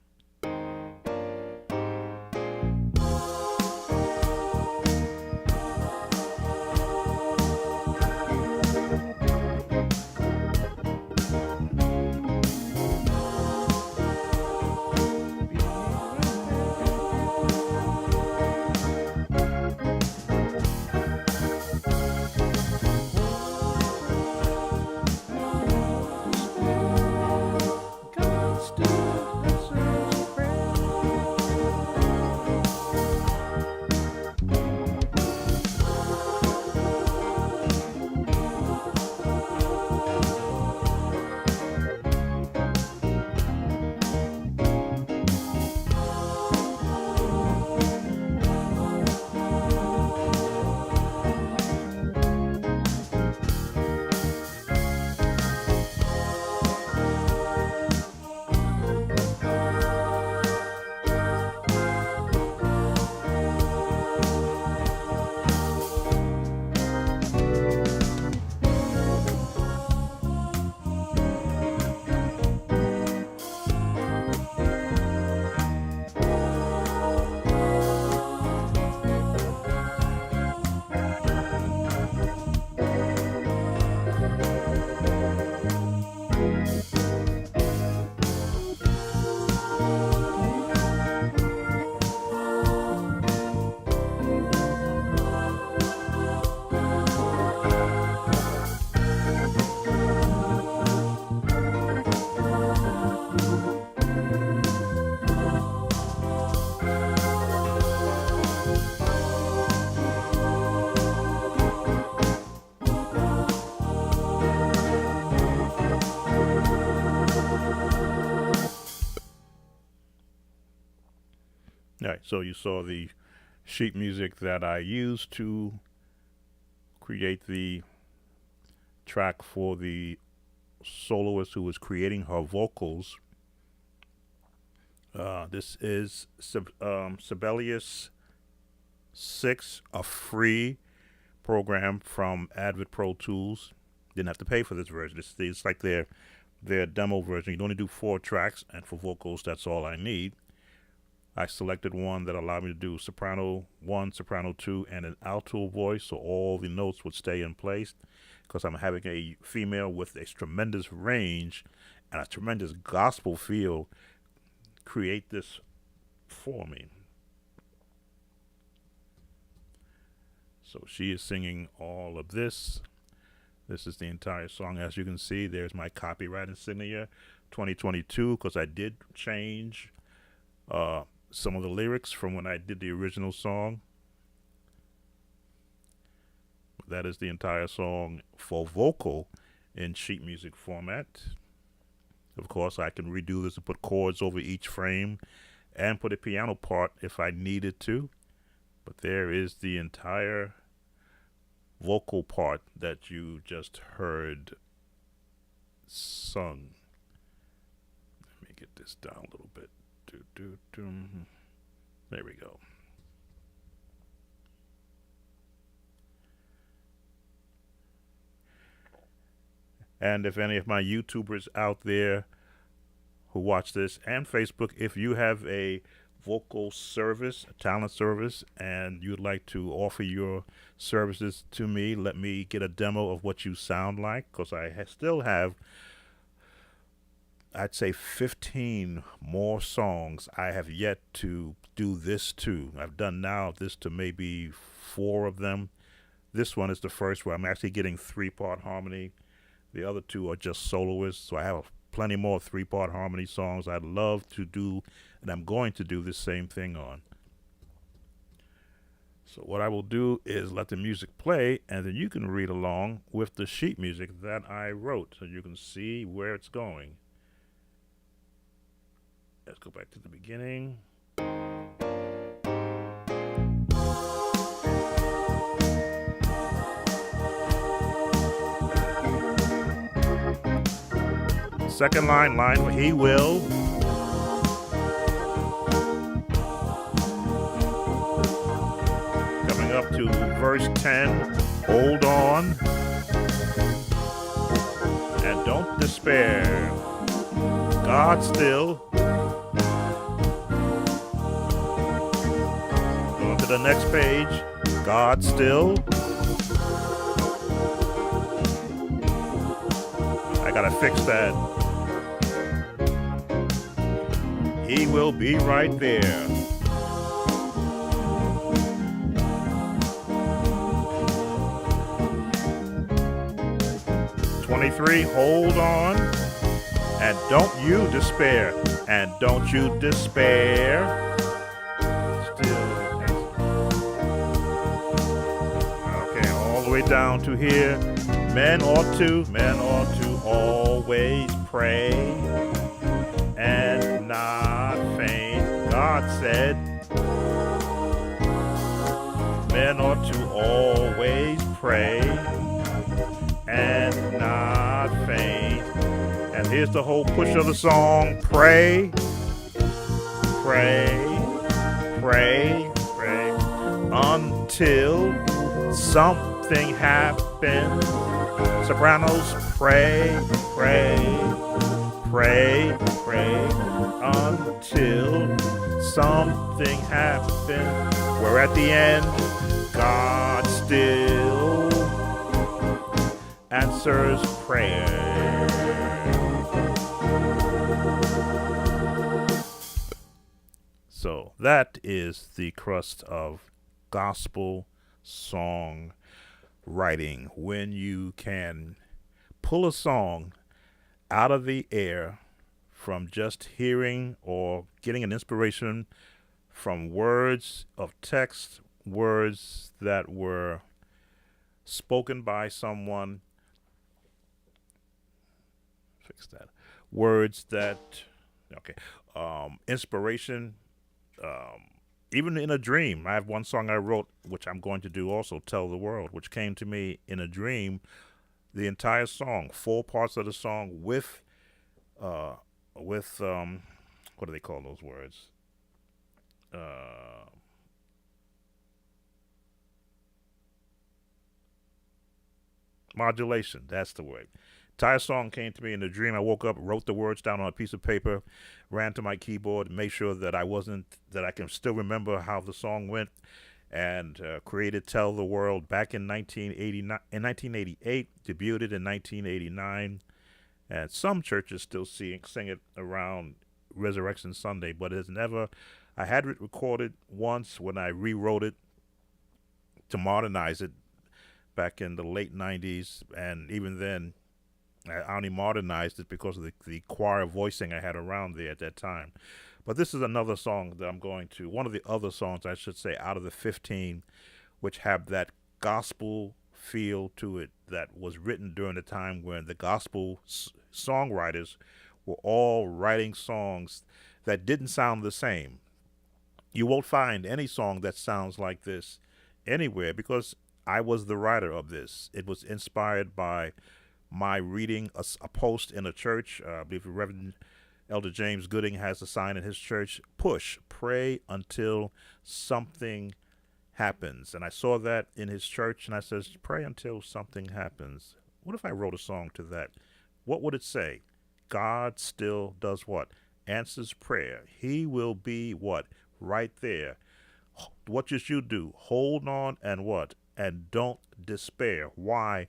S1: All right, so you saw the sheet music that I used to create the track for the soloist who was creating her vocals. This is Sibelius 6, a free program from Avid Pro Tools. Didn't have to pay for this version. It's like their demo version. You can only do 4 tracks, and for vocals, that's all I need. I selected one that allowed me to do soprano 1, soprano 2, and an alto voice, so all the notes would stay in place, because I'm having a female with a tremendous range and a tremendous gospel feel create this for me. So she is singing all of this. This is the entire song. As you can see, there's my copyright insignia 2022, because I did change some of the lyrics from when I did the original song. That is the entire song for vocal in sheet music format. Of course, I can redo this and put chords over each frame and put a piano part if I needed to. But there is the entire vocal part that you just heard sung. Let me get this down a little bit. There we go. And if any of my YouTubers out there who watch this, and Facebook, if you have a vocal service, a talent service, and you'd like to offer your services to me, let me get a demo of what you sound like, because I still have, I'd say, 15 more songs I have yet to do this to. I've done now this to maybe 4 of them. This one is the first where I'm actually getting 3-part harmony. The other 2 are just soloists, so I have plenty more 3-part harmony songs I'd love to do, and I'm going to do the same thing on. So what I will do is let the music play, and then you can read along with the sheet music that I wrote, so you can see where it's going. Let's go back to the beginning. Second line, he will. Coming up to verse 10, hold on and don't despair. God still. Going to the next page, God still. I gotta fix that. He will be right there. Hold on, and don't you despair, and don't you despair. Still, okay, all the way down to here. Men ought to always pray and not faint. God said, men ought to always pray and not faint. And here's the whole push of the song. Pray, pray, pray, pray until something happens. Sopranos, pray, pray, pray, pray until something happens. We're at the end. God still answers prayer. So that is the crust of gospel song writing, when you can pull a song out of the air from just hearing or getting an inspiration from words of text, words that were spoken by someone. Fix that. Words that, okay, inspiration, even in a dream. I have one song I wrote, which I'm going to do also, Tell the World, which came to me in a dream. The entire song, 4 parts of the song with what do they call those words? Modulation, that's the word. Entire song came to me in a dream. I woke up, wrote the words down on a piece of paper, ran to my keyboard, made sure that I can still remember how the song went, and created Tell the World back in 1988, debuted in 1989, and some churches still sing it around Resurrection Sunday, but it's never. I had it recorded once when I rewrote it to modernize it back in the late 90s, and even then, I only modernized it because of the choir voicing I had around there at that time. But this is another song that I'm going to, one of the other songs, I should say, out of the 15, which have that gospel feel to it, that was written during the time when the gospel songwriters were all writing songs that didn't sound the same. You won't find any song that sounds like this anywhere, because I was the writer of this. It was inspired by my reading a post in a church. I believe Reverend Elder James Gooding has a sign in his church: push, pray until something happens. And I saw that in his church, and I says, pray until something happens. What if I wrote a song to that? What would it say? God still does what? Answers prayer. He will be what? Right there. What should you do? Hold on and what? And don't despair. Why?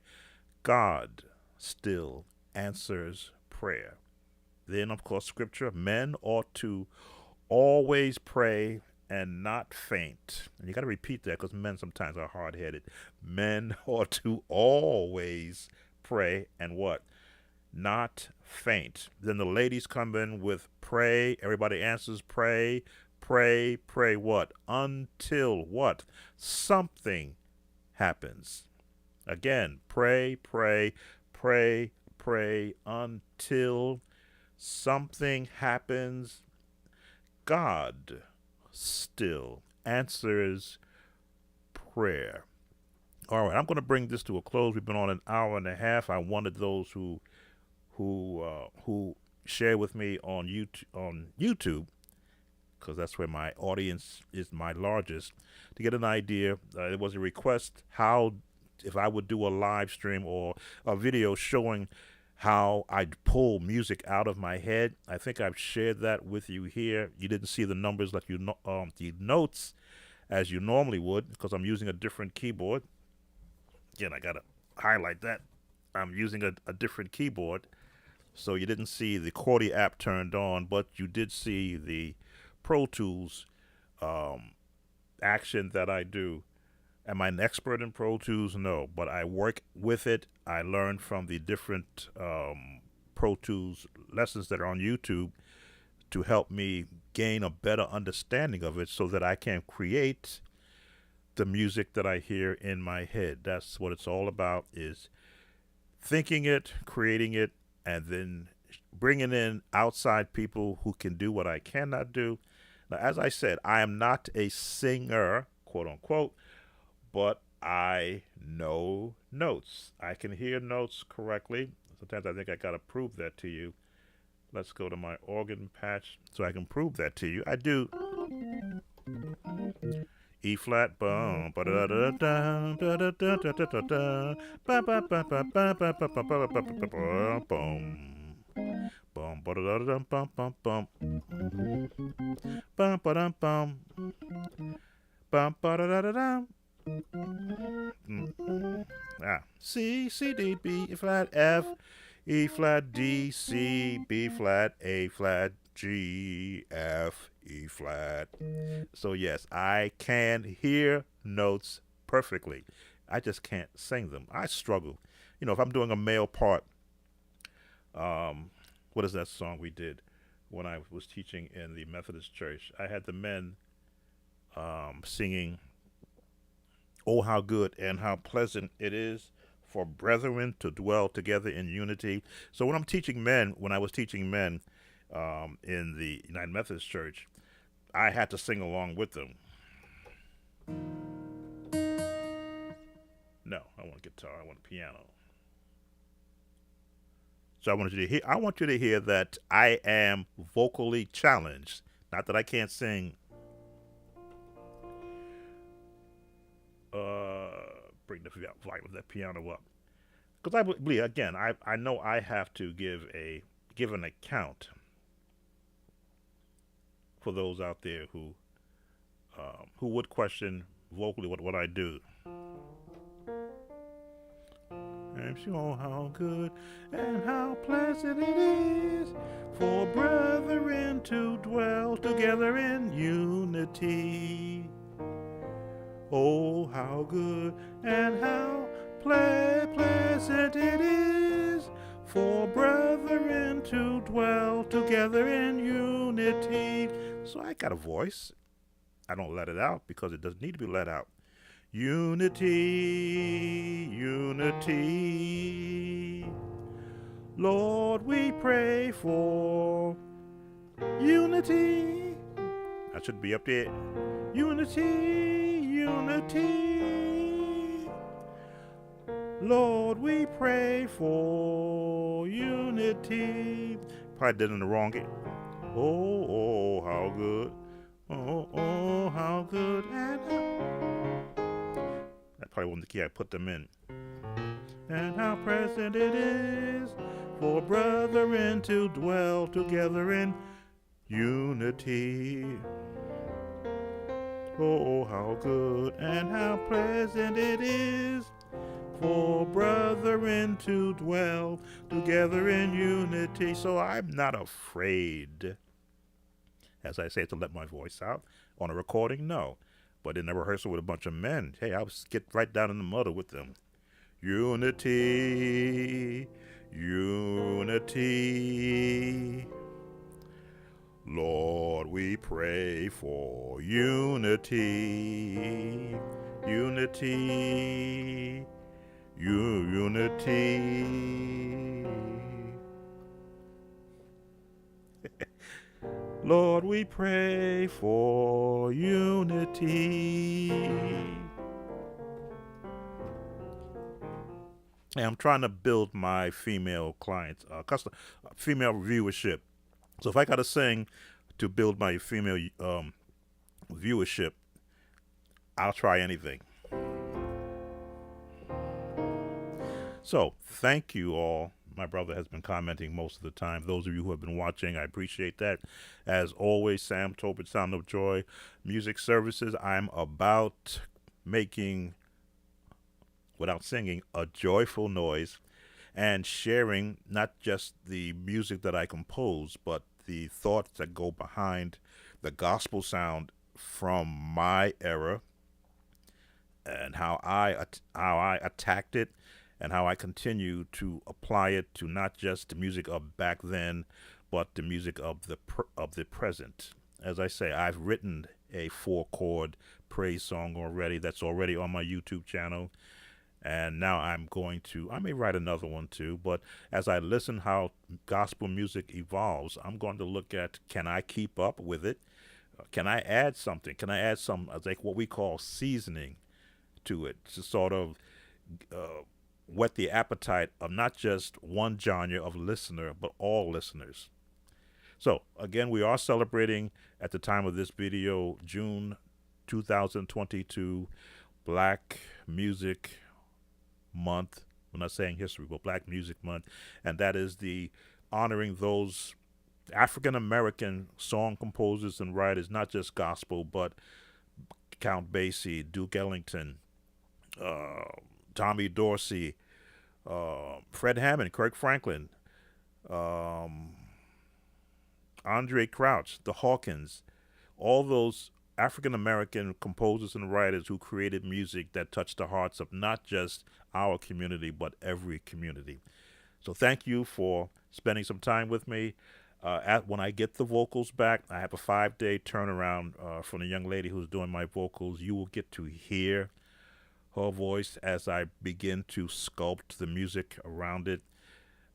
S1: God still answers prayer. Then, of course, scripture, men ought to always pray and not faint. And you got to repeat that, because men sometimes are hard-headed. Men ought to always pray and what? Not faint. Then the ladies come in with pray. Everybody answers pray, pray, pray what? Until what? Something happens. Again, pray, pray, pray, pray until something happens. God still answers prayer. All right, I'm going to bring this to a close. We've been on an hour and a half. I wanted those who who shared with me on YouTube, because that's where my audience is my largest, to get an idea. It was a request how if I would do a live stream or a video showing how I'd pull music out of my head. I think I've shared that with you here. You didn't see the numbers like the notes as you normally would because I'm using a different keyboard. Again, I gotta highlight that. I'm using a different keyboard. So you didn't see the Cordy app turned on, but you did see the Pro Tools action that I do. Am I an expert in Pro Tools? No, but I work with it. I learn from the different Pro Tools lessons that are on YouTube to help me gain a better understanding of it so that I can create the music that I hear in my head. That's what it's all about, is thinking it, creating it, and then bringing in outside people who can do what I cannot do. Now, as I said, I am not a singer, quote unquote, but I know notes. I can hear notes correctly. Sometimes I think I gotta prove that to you. Let's go to my organ patch so I can prove that to you. I do E flat, boom, ba da da da da da da da da da, ba ba ba ba ba ba ba ba ba ba ba boom, boom, ba da da da bum bum bum, bum ba dum bum, bum ba da da da dum. C, C, D, B, E flat, F, E flat, D, C, B flat, A flat, G, F, E flat. So yes, I can hear notes perfectly. I just can't sing them. I struggle. You know, if I'm doing a male part, what is that song we did when I was teaching in the Methodist church? I had the men singing, "Oh, how good and how pleasant it is for brethren to dwell together in unity." So when I'm teaching men, when I was teaching men in the United Methodist Church, I had to sing along with them. No, I want guitar. I want piano. So I want you to hear that I am vocally challenged. Not that I can't sing. Bring the volume of that piano up, because I believe, again, I know I have to give an account for those out there who would question vocally what I do. And sure how good and how pleasant it is for brethren to dwell together in unity. Oh, how good and how pleasant it is for brethren to dwell together in unity. So I got a voice. I don't let it out because it doesn't need to be let out. Unity, unity. Lord, we pray for unity. I should be up there. Unity, unity. Lord, we pray for unity. Probably did it in the wrong key. Oh, oh, how good. Oh, oh, how good and that probably wasn't the key I put them in. And how pleasant it is for brethren to dwell together in unity. Oh, how good and how pleasant it is for brethren to dwell together in unity. So I'm not afraid, as I say, to let my voice out. On a recording, no. But in a rehearsal with a bunch of men, hey, I'll get right down in the muddle with them. Unity, unity. Lord, we pray for unity, unity, unity. Lord, we pray for unity. And I'm trying to build my female clients, female viewership. So if I got to sing to build my female viewership, I'll try anything. So thank you all. My brother has been commenting most of the time. Those of you who have been watching, I appreciate that. As always, Sam Tobert, Sound of Joy, Music Services. I'm about making, without singing, a joyful noise and sharing not just the music that I compose, but the thoughts that go behind the gospel sound from my era and how I attacked it and how I continue to apply it to not just the music of back then, but the music of the present. As I say, I've written a 4-chord praise song already that's already on my YouTube channel. And now I may write another one too, but as I listen how gospel music evolves, I'm going to look at, can I keep up with it? Can I add something? Can I add some, like what we call seasoning to it to sort of whet the appetite of not just one genre of listener, but all listeners? So again, we are celebrating at the time of this video, June 2022, Black Music Month. I'm not saying history, but Black Music Month. And that is the honoring those African American song composers and writers, not just gospel, but Count Basie, Duke Ellington, Tommy Dorsey, Fred Hammond, Kirk Franklin, Andre Crouch, the Hawkins, all those African American composers and writers who created music that touched the hearts of not just our community, but every community. So thank you for spending some time with me. When I get the vocals back, I have a 5-day turnaround from the young lady who's doing my vocals. You will get to hear her voice as I begin to sculpt the music around it.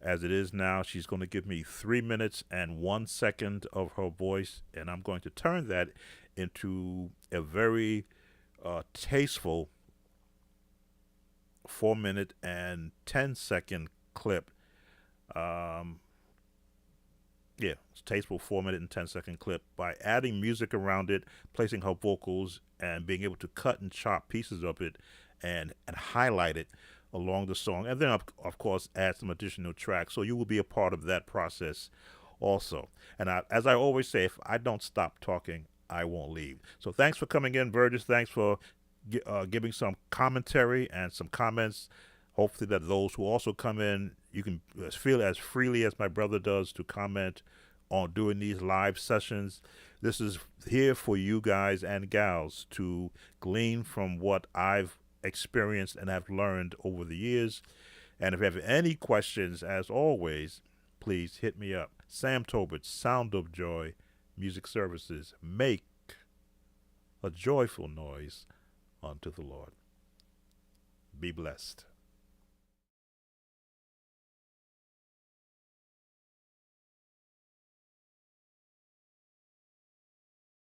S1: As it is now, she's going to give me 3 minutes and 1 second of her voice, and I'm going to turn that into a very tasteful 4-minute and 10-second clip. It's tasteful 4-minute and 10-second clip by adding music around it, placing her vocals, and being able to cut and chop pieces of it and highlight it along the song, and then of course add some additional tracks. So you will be a part of that process also. And as I always say, if I don't stop talking, I won't leave. So thanks for coming in, Burgess. Thanks for giving some commentary and some comments. Hopefully that those who also come in, you can feel as freely as my brother does to comment on doing these live sessions. This is here for you guys and gals to glean from what I've experienced and have learned over the years. And if you have any questions, as always, please hit me up. Sam Tobert, Sound of Joy, Music Services. Make a joyful noise unto the Lord. Be blessed.